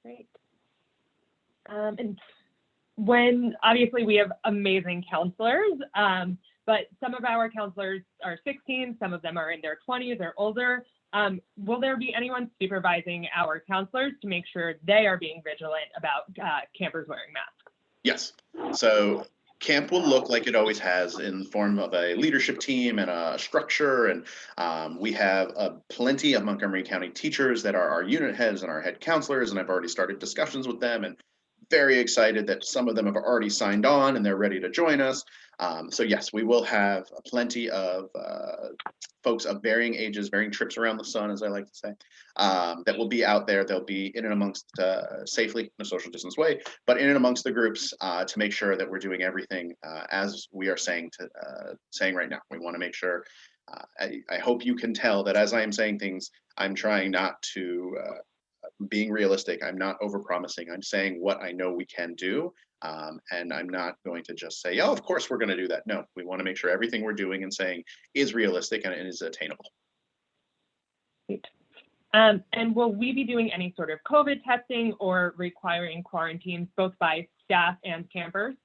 Great. And when obviously we have amazing counselors, but some of our counselors are 16, some of them are in their 20s or older. Will there be anyone supervising our counselors to make sure they are being vigilant about campers wearing masks? Yes. So camp will look like it always has in the form of a leadership team and a structure. And we have plenty of Montgomery County teachers that are our unit heads and our head counselors. And I've already started discussions with them and very excited that some of them have already signed on and they're ready to join us. So yes, we will have plenty of folks of varying ages, varying trips around the sun, as I like to say, that will be out there. They'll be in and amongst safely in a social distance way, but in and amongst the groups to make sure that we're doing everything as we are saying right now. We want to make sure. I hope you can tell that as I am saying things, I'm trying not to. Being realistic, I'm not overpromising. I'm saying what I know we can do, and I'm not going to just say, "Oh, of course we're going to do that." No, we want to make sure everything we're doing and saying is realistic and is attainable. Great. And will we be doing any sort of COVID testing or requiring quarantines both by staff and campers?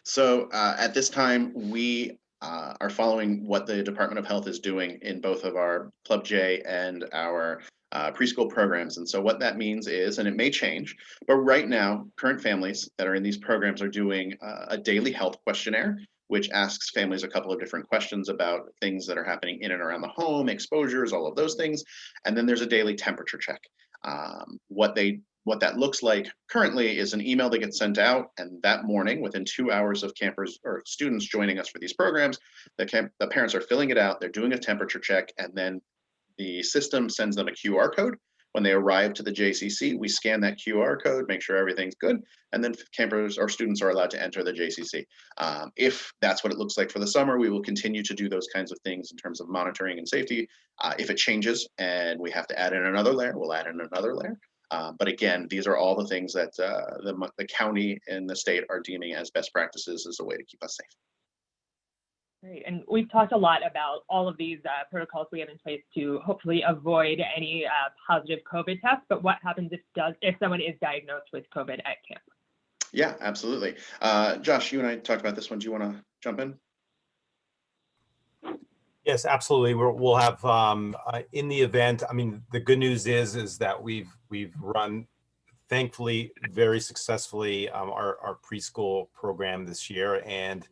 So at this time, we are following what the Department of Health is doing in both of our Club J and our preschool programs. And so what that means is, and it may change, but right now, current families that are in these programs are doing a daily health questionnaire, which asks families a couple of different questions about things that are happening in and around the home, exposures, all of those things. And then there's a daily temperature check. What that looks like currently is an email that gets sent out, and that morning, within 2 hours of campers or students joining us for these programs, the parents are filling it out, they're doing a temperature check, and then the system sends them a QR code. When they arrive to the JCC, we scan that QR code, make sure everything's good, and then campers or students are allowed to enter the JCC. If that's what it looks like for the summer, we will continue to do those kinds of things in terms of monitoring and safety. If it changes and we have to add in another layer, we'll add in another layer. But again, these are all the things that the county and the state are deeming as best practices as a way to keep us safe. Great. And we've talked a lot about all of these protocols we have in place to hopefully avoid any positive COVID tests. But what happens if someone is diagnosed with COVID at camp? Yeah, absolutely. Josh, you and I talked about this one. Do you want to jump in? Yes, absolutely. We'll have in the event. I mean, the good news is that we've run, thankfully, very successfully our preschool program this year, and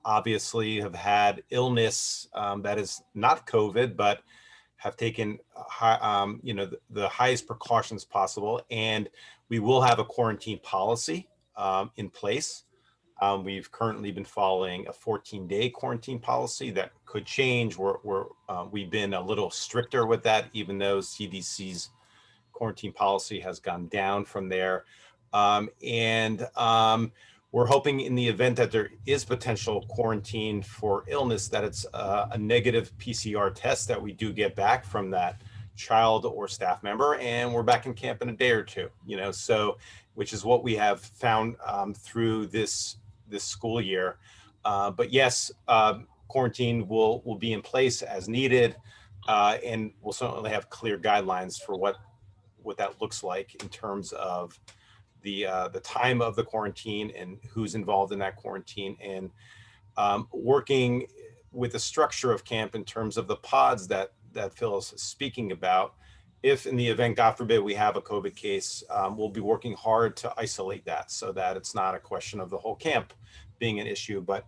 obviously have had illness that is not COVID, but have taken the highest precautions possible, and we will have a quarantine policy in place. We've currently been following a 14-day quarantine policy that could change. We've been a little stricter with that, even though CDC's quarantine policy has gone down from there. We're hoping in the event that there is potential quarantine for illness, that it's a negative PCR test that we do get back from that child or staff member, and we're back in camp in a day or two, so which is what we have found through this school year. But yes, quarantine will be in place as needed, and we'll certainly have clear guidelines for what that looks like in terms of the time of the quarantine and who's involved in that quarantine, and working with the structure of camp in terms of the pods that Phil is speaking about. If in the event, God forbid, we have a COVID case, we'll be working hard to isolate that so that it's not a question of the whole camp being an issue, but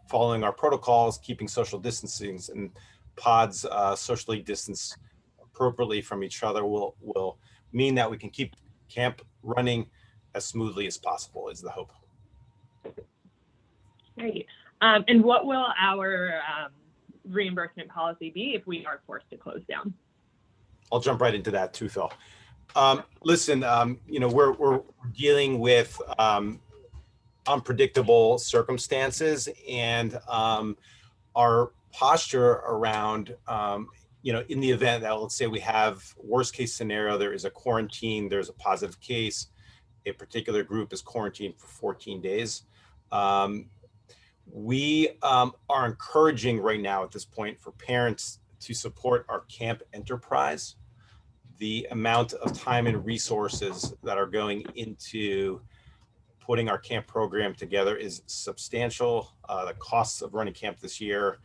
following our protocols, keeping social distancing and pods socially distanced appropriately from each other will mean that we can keep camp running as smoothly as possible, is the hope. Great. And what will our reimbursement policy be if we are forced to close down? I'll jump right into that too, Phil. Listen, we're dealing with unpredictable circumstances, and our posture around, in the event that, let's say we have worst case scenario, there is a quarantine, there's a positive case, a particular group is quarantined for 14 days. We are encouraging right now at this point for parents to support our camp enterprise. The amount of time and resources that are going into putting our camp program together is substantial. The costs of running camp this year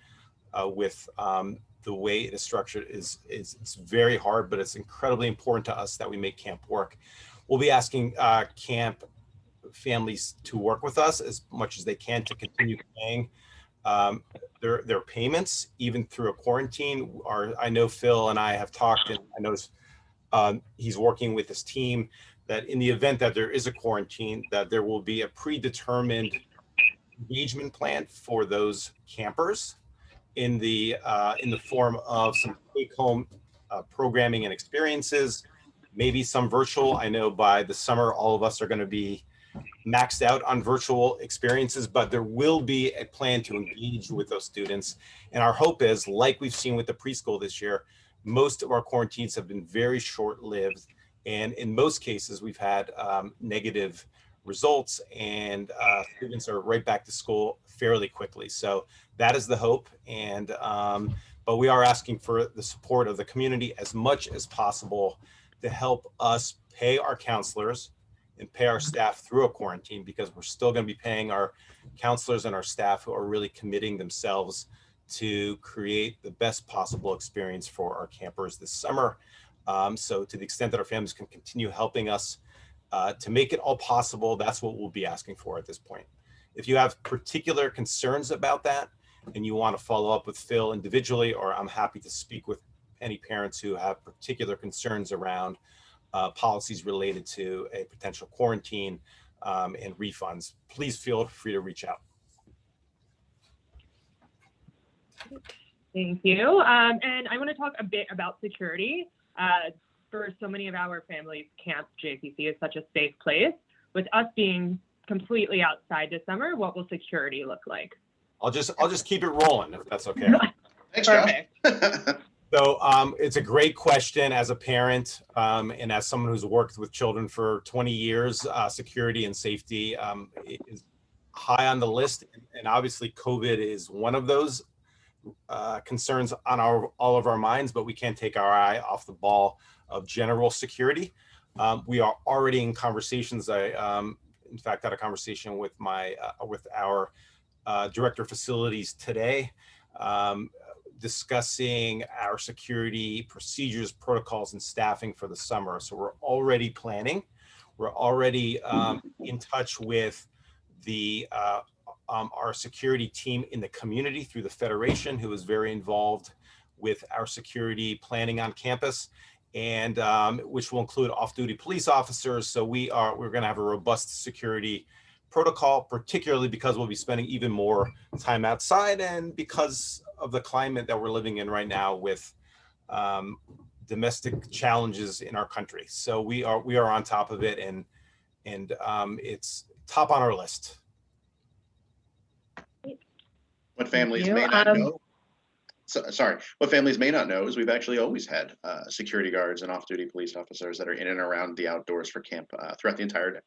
with the way it is structured it's very hard, but it's incredibly important to us that we make camp work. We'll be asking camp families to work with us as much as they can to continue paying their payments, even through a quarantine. I know Phil and I have talked, and I know he's working with his team, that in the event that there is a quarantine, that there will be a predetermined engagement plan for those campers in the form of some take-home programming and experiences, maybe some virtual. I know by the summer, all of us are going to be maxed out on virtual experiences, but there will be a plan to engage with those students. And our hope is, like we've seen with the preschool this year, most of our quarantines have been very short-lived. And in most cases, we've had negative results, and students are right back to school fairly quickly. So that is the hope. And but we are asking for the support of the community as much as possible to help us pay our counselors and pay our staff through a quarantine, because we're still going to be paying our counselors and our staff who are really committing themselves to create the best possible experience for our campers this summer. So to the extent that our families can continue helping us to make it all possible, that's what we'll be asking for at this point. If you have particular concerns about that and you want to follow up with Phil individually, or I'm happy to speak with any parents who have particular concerns around policies related to a potential quarantine and refunds, please feel free to reach out. Thank you. And I want to talk a bit about security. For so many of our families, Camp JCC is such a safe place. With us being completely outside this summer, what will security look like? I'll just keep it rolling, if that's okay. Thanks, Josh. So it's a great question. As a parent and as someone who's worked with children for 20 years, security and safety is high on the list. And obviously COVID is one of those concerns on all of our minds, but we can't take our eye off the ball of general security. We are already in conversations. In fact, had a conversation with our director of facilities today, discussing our security procedures, protocols, and staffing for the summer. So we're already planning. We're already in touch with our security team in the community through the Federation, who is very involved with our security planning on campus, and which will include off-duty police officers. So we're going to have a robust security protocol, particularly because we'll be spending even more time outside, and because of the climate that we're living in right now with domestic challenges in our country. So we are on top of it, and it's top on our list. What families may not know. What families may not know is we've actually always had security guards and off-duty police officers that are in and around the outdoors for camp throughout the entire day.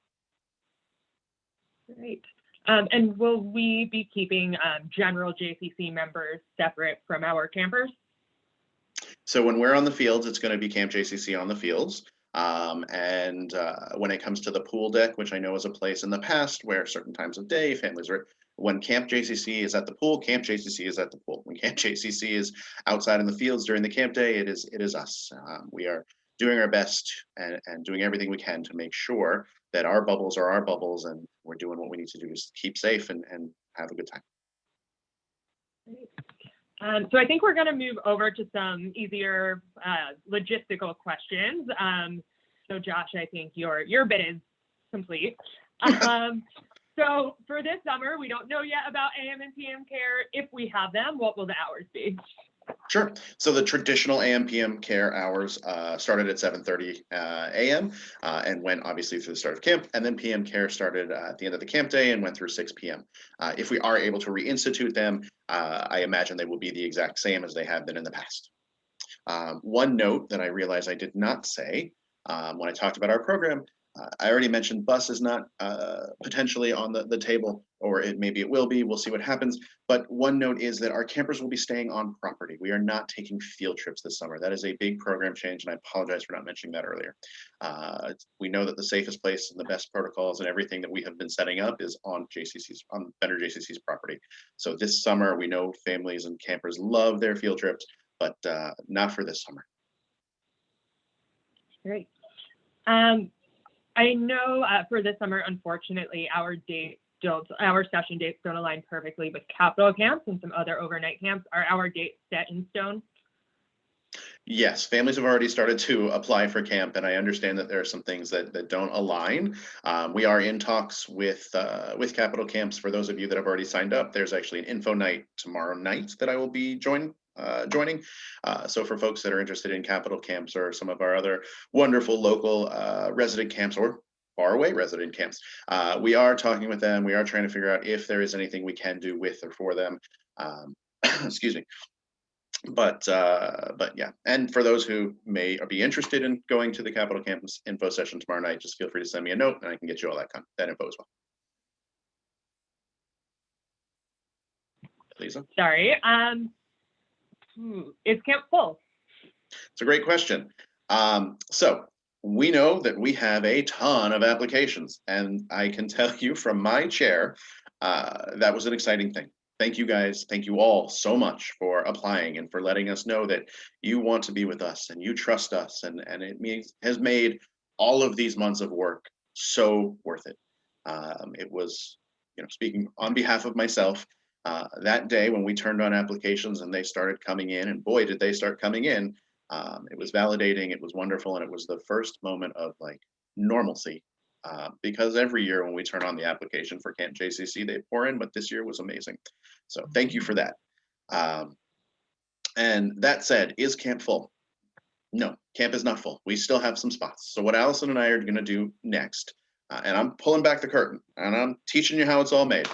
Great. And will we be keeping general JCC members separate from our campers? So when we're on the fields, it's going to be Camp JCC on the fields. And when it comes to the pool deck, which I know is a place in the past where certain times of day families are, when Camp JCC is at the pool, Camp JCC is at the pool. When Camp JCC is outside in the fields during the camp day, it is us. We are doing our best and doing everything we can to make sure that our bubbles are our bubbles, and we're doing what we need to do to keep safe and have a good time. So I think we're going to move over to some easier logistical questions. So Josh, I think your bit is complete. So for this summer, we don't know yet about AM and PM care. If we have them, what will the hours be? Sure. So the traditional AM/PM care hours started at 7:30 a.m. And went obviously through the start of camp, and then PM care started at the end of the camp day and went through 6 p.m. If we are able to reinstitute them, I imagine they will be the exact same as they have been in the past. One note that I realized I did not say when I talked about our program, I already mentioned bus is not potentially on the table, or maybe it will be. We'll see what happens. But one note is that our campers will be staying on property. We are not taking field trips this summer. That is a big program change, and I apologize for not mentioning that earlier. We know that the safest place and the best protocols and everything that we have been setting up is on vendor JCC's property. So this summer, we know families and campers love their field trips, but not for this summer. Great. I know for this summer, unfortunately, our session dates don't align perfectly with capital camps and some other overnight camps. Are our dates set in stone? Yes, families have already started to apply for camp, and I understand that there are some things that don't align. We are in talks with capital camps. For those of you that have already signed up, there's actually an info night tomorrow night that I will be joining. So for folks that are interested in capital camps or some of our other wonderful local resident camps or faraway resident camps, we are talking with them. We are trying to figure out if there is anything we can do with or for them. Excuse me. But yeah, and for those who may be interested in going to the Capitol Campus info session tomorrow night, just feel free to send me a note and I can get you all that info as well. Lisa? Sorry. Is camp full? It's a great question. So we know that we have a ton of applications, and I can tell you from my chair, that was an exciting thing. Thank you guys. Thank you all so much for applying and for letting us know that you want to be with us and you trust us, and has made all of these months of work so worth it. It was, speaking on behalf of myself, that day when we turned on applications and they started coming in, and boy, did they start coming in. It was validating, it was wonderful, and it was the first moment of like normalcy. Because every year when we turn on the application for Camp JCC, they pour in, but this year was amazing. So thank you for that. And that said, is camp full? No, camp is not full. We still have some spots. So what Allison and I are going to do next, and I'm pulling back the curtain and I'm teaching you how it's all made.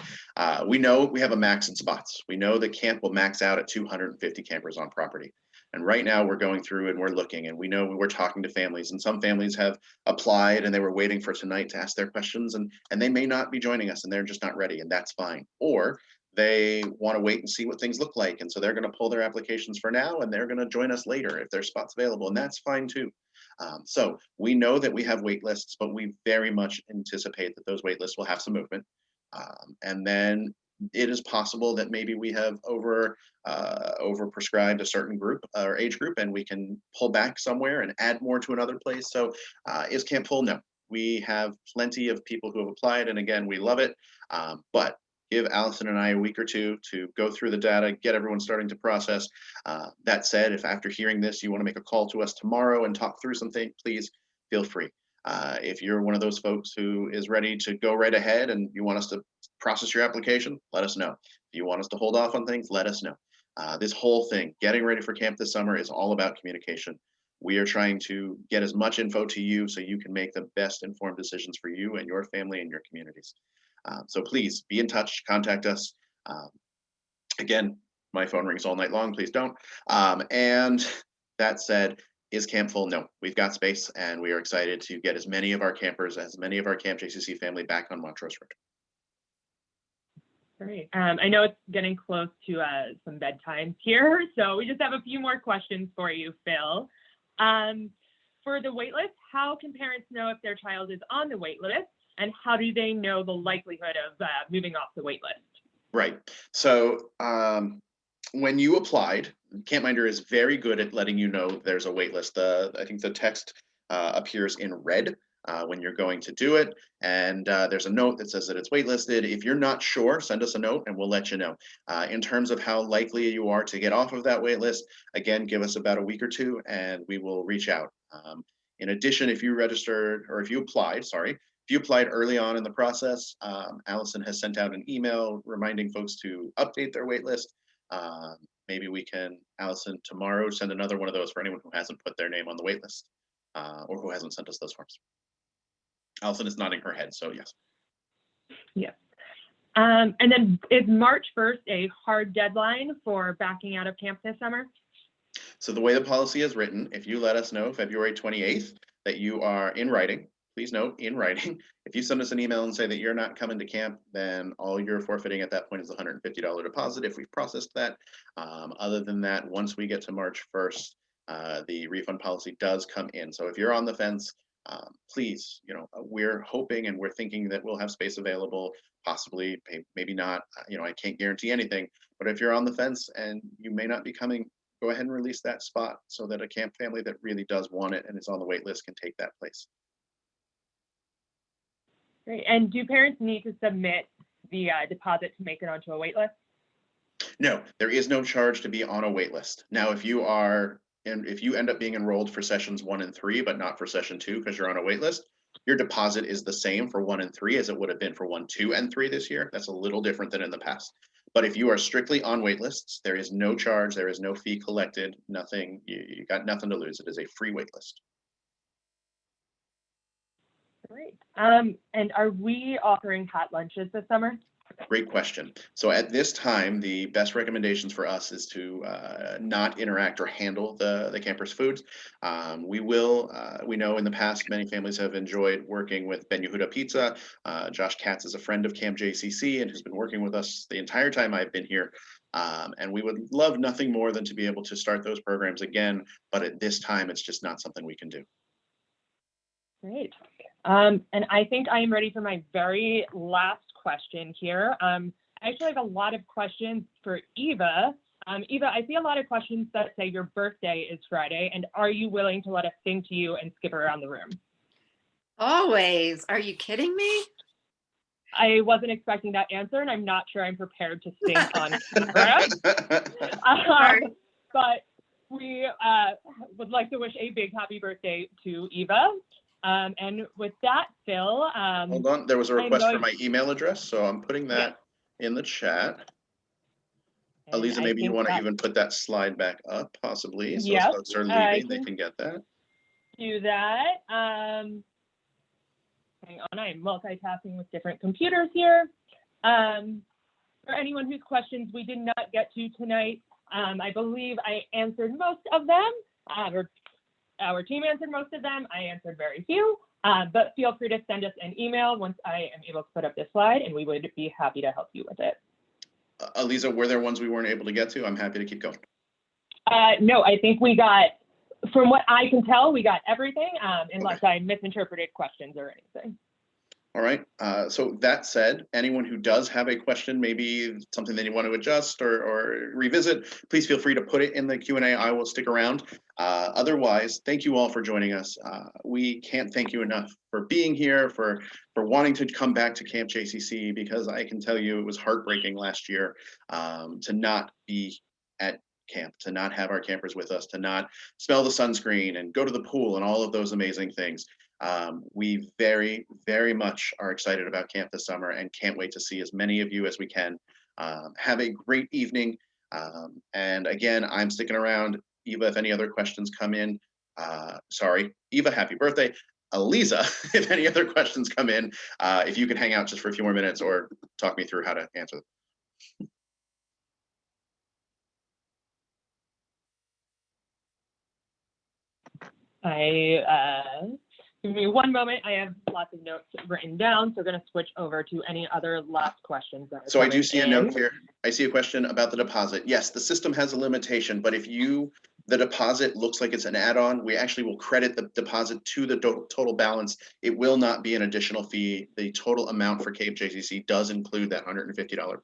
We know we have a max in spots. We know that camp will max out at 250 campers on property. And right now we're going through and we're looking, and we know we're talking to families, and some families have applied and they were waiting for tonight to ask their questions, and they may not be joining us and they're just not ready, and that's fine. Or they want to wait and see what things look like, and so they're going to pull their applications for now and they're going to join us later if there's spots available, and that's fine too. So we know that we have wait lists, but we very much anticipate that those wait lists will have some movement. And then it is possible that maybe we have over prescribed a certain group or age group, and we can pull back somewhere and add more to another place. So is camp full? No. We have plenty of people who have applied, and again, we love it. But give Allison and I a week or two to go through the data, get everyone starting to process. That said, if after hearing this, you want to make a call to us tomorrow and talk through something, please feel free. If you're one of those folks who is ready to go right ahead and you want us to process your application, let us know. If you want us to hold off on things, let us know. This whole thing, getting ready for camp this summer, is all about communication. We are trying to get as much info to you so you can make the best informed decisions for you and your family and your communities. So please be in touch, contact us. Again, my phone rings all night long, please don't. And that said, is camp full? No, we've got space, and we are excited to get as many of our campers, as many of our Camp JCC family back on Montrose Road. Great. I know it's getting close to some bedtime here, so we just have a few more questions for you, Phil. For the waitlist, how can parents know if their child is on the waitlist, and how do they know the likelihood of moving off the waitlist? Right. So when you applied, CampMinder is very good at letting you know there's a waitlist. I think the text appears in red when you're going to do it, and there's a note that says that it's waitlisted. If you're not sure, send us a note and we'll let you know. In terms of how likely you are to get off of that waitlist, again, give us about a week or two and we will reach out. In addition, if you registered, or if you applied, if you applied early on in the process, Allison has sent out an email reminding folks to update their waitlist. Maybe we can, Allison, tomorrow send another one of those for anyone who hasn't put their name on the waitlist or who hasn't sent us those forms. Allison is nodding her head, so yes. Yeah. And then is March 1st a hard deadline for backing out of camp this summer? So the way the policy is written, if you let us know February 28th that you are in writing, please note in writing, if you send us an email and say that you're not coming to camp, then all you're forfeiting at that point is a $150 deposit if we've processed that. Other than that, once we get to March 1st, the refund policy does come in. So if you're on the fence, please, we're hoping and we're thinking that we'll have space available, possibly, maybe not, I can't guarantee anything, but if you're on the fence and you may not be coming, go ahead and release that spot so that a camp family that really does want it and is on the wait list can take that place. Great. And do parents need to submit the deposit to make it onto a wait list? No, there is no charge to be on a wait list. Now, if you end up being enrolled for sessions 1 and 3, but not for session 2 because you're on a wait list, your deposit is the same for 1 and 3 as it would have been for 1, 2, and 3 this year. That's a little different than in the past. But if you are strictly on wait lists, there is no charge, there is no fee collected, nothing, you got nothing to lose. It is a free wait list. Great. And are we offering hot lunches this summer? Great question. So at this time, the best recommendations for us is to not interact or handle the campers' foods. We know in the past, many families have enjoyed working with Ben Yehuda Pizza. Josh Katz is a friend of Camp JCC and has been working with us the entire time I've been here. And we would love nothing more than to be able to start those programs again. But at this time, it's just not something we can do. Great. And I think I am ready for my very last question here. I actually have a lot of questions for Eva. Eva, I see a lot of questions that say your birthday is Friday, and are you willing to let us sing to you and skip around the room? Always. Are you kidding me? I wasn't expecting that answer, and I'm not sure I'm prepared to sing on camera. But we would like to wish a big happy birthday to Eva. And with that, Phil. Hold on, there was a request for my email address, so I'm putting that in the chat. Aliza, maybe you want to even put that slide back up, possibly. So if folks are leaving, they can get that. Do that. Hang on, I am multitasking with different computers here. For anyone whose questions we did not get to tonight, I believe I answered most of them. Our team answered most of them. I answered very few, but feel free to send us an email once I am able to put up this slide, and we would be happy to help you with it. Aliza, were there ones we weren't able to get to? I'm happy to keep going. No, I think we got, from what I can tell, we got everything, unless I misinterpreted questions or anything. All right. So that said, anyone who does have a question, maybe something that you want to adjust or revisit, please feel free to put it in the Q&A. I will stick around. Otherwise, thank you all for joining us. We can't thank you enough for being here, for wanting to come back to Camp JCC, because I can tell you it was heartbreaking last year to not be at camp, to not have our campers with us, to not smell the sunscreen and go to the pool and all of those amazing things. We very, very much are excited about camp this summer and can't wait to see as many of you as we can. Have a great evening. And again, I'm sticking around. Eva, if any other questions come in, sorry, Eva, happy birthday. Aliza, if any other questions come in, if you could hang out just for a few more minutes or talk me through how to answer them. Give me one moment. I have lots of notes written down, so we're going to switch over to any other last questions. So I do see a note here. I see a question about the deposit. Yes, the system has a limitation, but if the deposit looks like it's an add-on, we actually will credit the deposit to the total balance. It will not be an additional fee. The total amount for Camp JCC does include that $150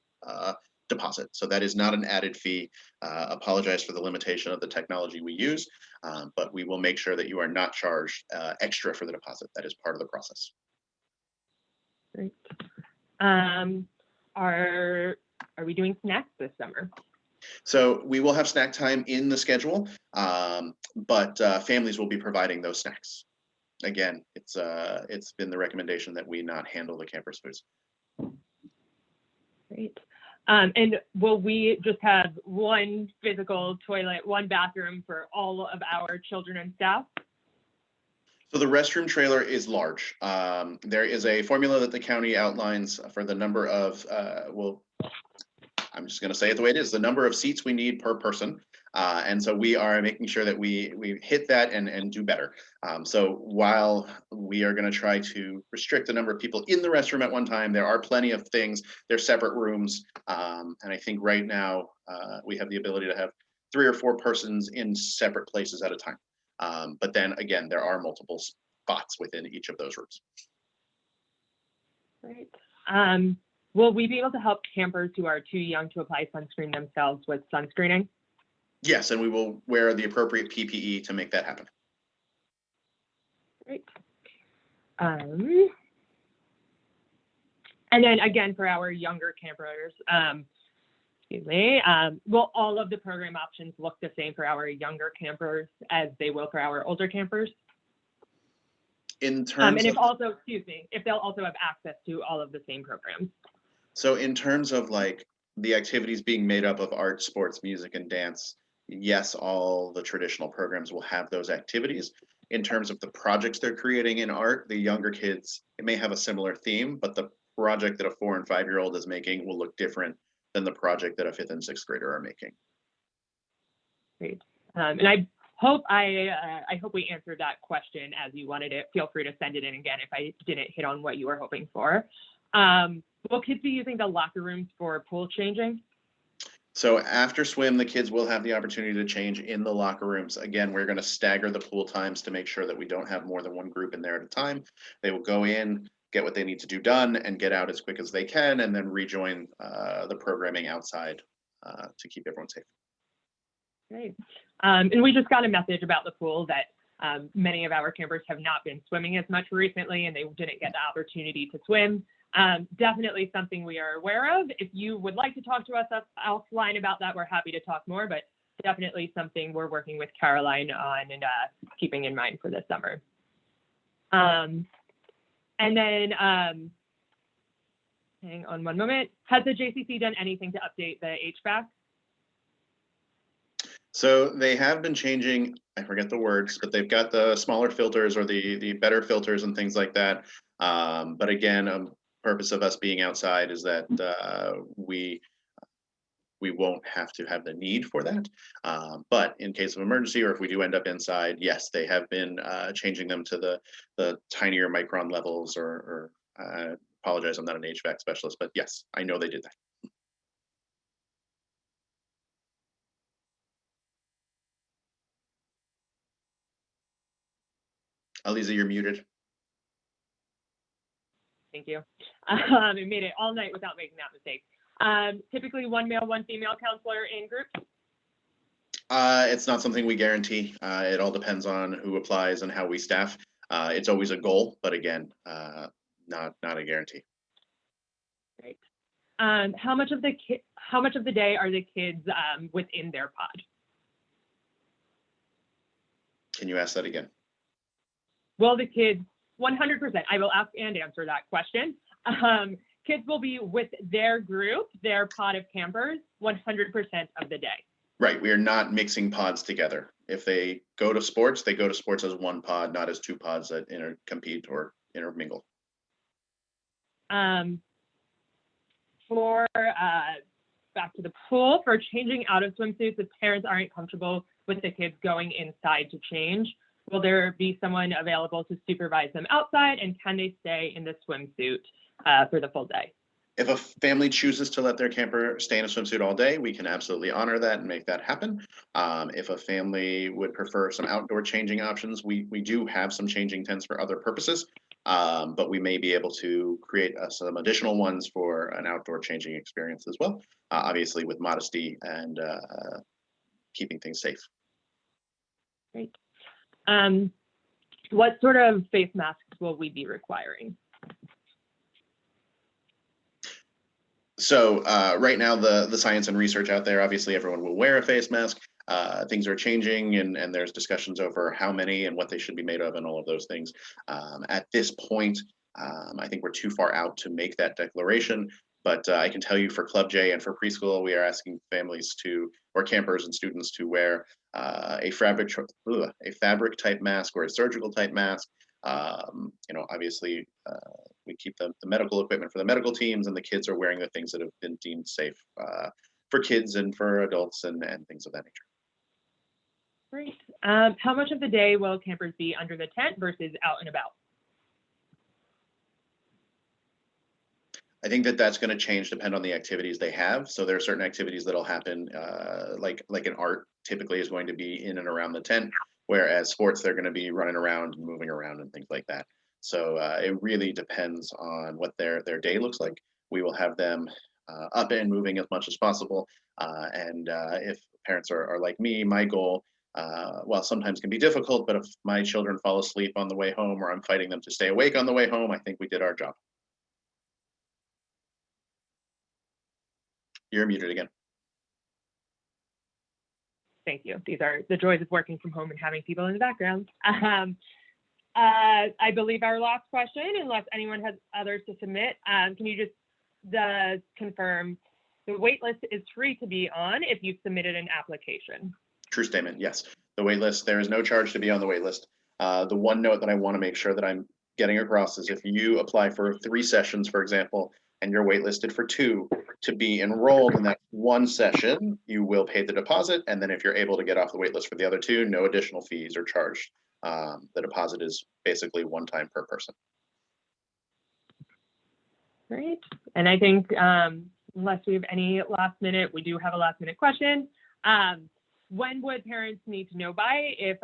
deposit. So that is not an added fee. Apologize for the limitation of the technology we use, but we will make sure that you are not charged extra for the deposit. That is part of the process. Great. Are we doing snacks this summer? So we will have snack time in the schedule, but families will be providing those snacks. Again, it's been the recommendation that we not handle the campers' foods. Great. And will we just have one physical toilet, one bathroom for all of our children and staff? So the restroom trailer is large. There is a formula that the county outlines for the number of, I'm just going to say it the way it is, the number of seats we need per person. And so we are making sure that we hit that and do better. So while we are going to try to restrict the number of people in the restroom at one time, there are plenty of things. They're separate rooms. And I think right now we have the ability to have 3 or 4 persons in separate places at a time. But then again, there are multiple spots within each of those rooms. Great. Will we be able to help campers who are too young to apply sunscreen themselves with sunscreening? Yes, and we will wear the appropriate PPE to make that happen. Great. And then again, for our younger campers, will all of the program options look the same for our younger campers as they will for our older campers? In terms and if of, also, if they'll also have access to all of the same programs. So in terms of like the activities being made up of art, sports, music, and dance, yes, all the traditional programs will have those activities. In terms of the projects they're creating in art, the younger kids, it may have a similar theme, but the project that a 4- and 5-year-old is making will look different than the project that a 5th and 6th grader are making. Great. And I hope we answered that question as you wanted it. Feel free to send it in again if I didn't hit on what you were hoping for. Will kids be using the locker rooms for pool changing? So after swim, the kids will have the opportunity to change in the locker rooms. Again, we're going to stagger the pool times to make sure that we don't have more than one group in there at a time. They will go in, get what they need to do done, and get out as quick as they can, and then rejoin the programming outside to keep everyone safe. Great. And we just got a message about the pool that many of our campers have not been swimming as much recently, and they didn't get the opportunity to swim. Definitely something we are aware of. If you would like to talk to us offline about that, we're happy to talk more, but definitely something we're working with Caroline on and keeping in mind for this summer. And then, hang on one moment. Has the JCC done anything to update the Hvac? So they have been changing, I forget the words, but they've got the smaller filters or the better filters and things like that. But again, purpose of us being outside is that we won't have to have the need for that. But in case of emergency, or if we do end up inside, yes, they have been changing them to the tinier micron levels, or apologize, I'm not an HVAC specialist, but yes, I know they did that. Aliza, you're muted. Thank you. We made it all night without making that mistake. Typically one male, one female counselor in groups. It's not something we guarantee. It all depends on who applies and how we staff. It's always a goal, but again, not a guarantee. Great. How much of the day are the kids within their pod? Can you ask that again? Will the kids, 100%, I will ask and answer that question. Kids will be with their group, their pod of campers, 100% of the day. Right, we are not mixing pods together. If they go to sports, they go to sports as one pod, not as two pods that compete or intermingle. For back to the pool, for changing out of swimsuits, if parents aren't comfortable with the kids going inside to change, will there be someone available to supervise them outside, and can they stay in the swimsuit for the full day? If a family chooses to let their camper stay in a swimsuit all day, we can absolutely honor that and make that happen. If a family would prefer some outdoor changing options, we do have some changing tents for other purposes, but we may be able to create some additional ones for an outdoor changing experience as well, obviously with modesty and keeping things safe. Great. What sort of face masks will we be requiring? So right now, the science and research out there, obviously everyone will wear a face mask. Things are changing, and there's discussions over how many and what they should be made of and all of those things. At this point, I think we're too far out to make that declaration, but I can tell you for Club J and for preschool, we are asking families or campers and students to wear a fabric type mask or a surgical type mask. Obviously, we keep the medical equipment for the medical teams, and the kids are wearing the things that have been deemed safe for kids and for adults and things of that nature. Great. How much of the day will campers be under the tent versus out and about? I think that's going to change depend on the activities they have. So there are certain activities that'll happen, like an art typically is going to be in and around the tent, whereas sports, they're going to be running around and moving around and things like that. So it really depends on what their day looks like. We will have them up and moving as much as possible. And if parents are like me, my goal, while sometimes can be difficult, but if my children fall asleep on the way home or I'm fighting them to stay awake on the way home, I think we did our job. You're muted again. Thank you. These are the joys of working from home and having people in the background. I believe our last question, unless anyone has others to submit, can you just confirm the wait list is free to be on if you've submitted an application? True statement, yes. The wait list, there is no charge to be on the wait list. The one note that I want to make sure that I'm getting across is if you apply for 3 sessions, for example, and you're waitlisted for 2, to be enrolled in that one session, you will pay the deposit. And then if you're able to get off the wait list for the other 2, no additional fees are charged. The deposit is basically one time per person. Great. And I think unless we have any last minute, we do have a last minute question. When would parents need to know by if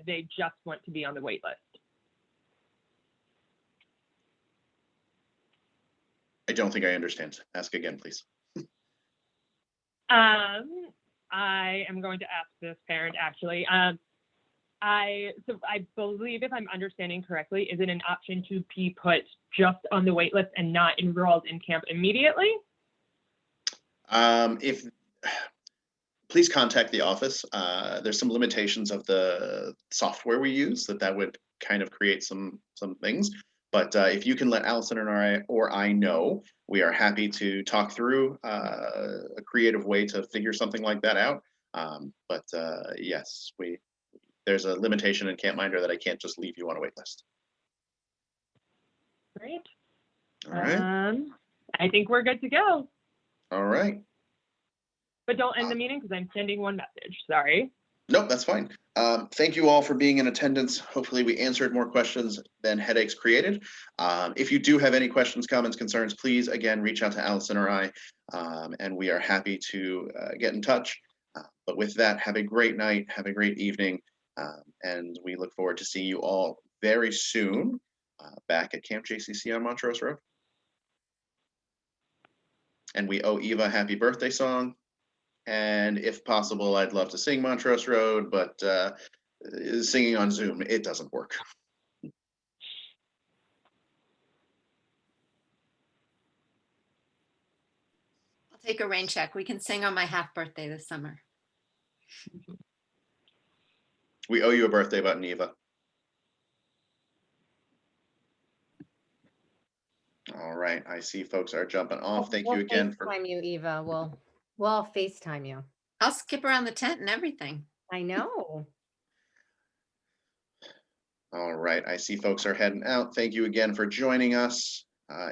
they just want to be on the wait list? I don't think I understand. Ask again, please. I am going to ask this parent actually. I believe, if I'm understanding correctly, is it an option to be put just on the wait list and not enrolled in camp immediately? If please contact the office. There's some limitations of the software we use that would kind of create some things. But if you can let Allison or I know, we are happy to talk through a creative way to figure something like that out. But yes, there's a limitation in CampMinder that I can't just leave you on a wait list. Great. All right. I think we're good to go. All right. But don't end the meeting because I'm sending one message. Sorry. Nope, that's fine. Thank you all for being in attendance. Hopefully we answered more questions than headaches created. If you do have any questions, comments, concerns, please, again, reach out to Allison or I, and we are happy to get in touch. But with that, have a great night, have a great evening, and we look forward to seeing you all very soon back at Camp JCC on Montrose Road. And we owe Eva a happy birthday song. And if possible, I'd love to sing Montrose Road, but singing on Zoom, it doesn't work. I'll take a rain check. We can sing on my half birthday this summer. We owe you a birthday button, Eva. All right, I see folks are jumping off. Thank you again for FaceTime you, Eva. We'll FaceTime you. I'll skip around the tent and everything. I know. All right, I see folks are heading out. Thank you again for joining us.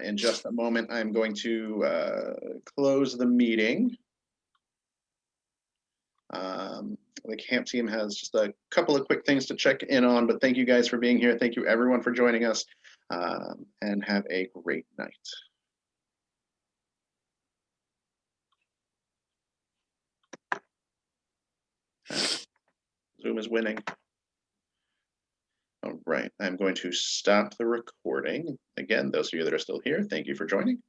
In just a moment, I'm going to close the meeting. The camp team has just a couple of quick things to check in on, but thank you guys for being here. Thank you everyone for joining us, and have a great night. Zoom is winning. All right, I'm going to stop the recording. Again, those of you that are still here, thank you for joining.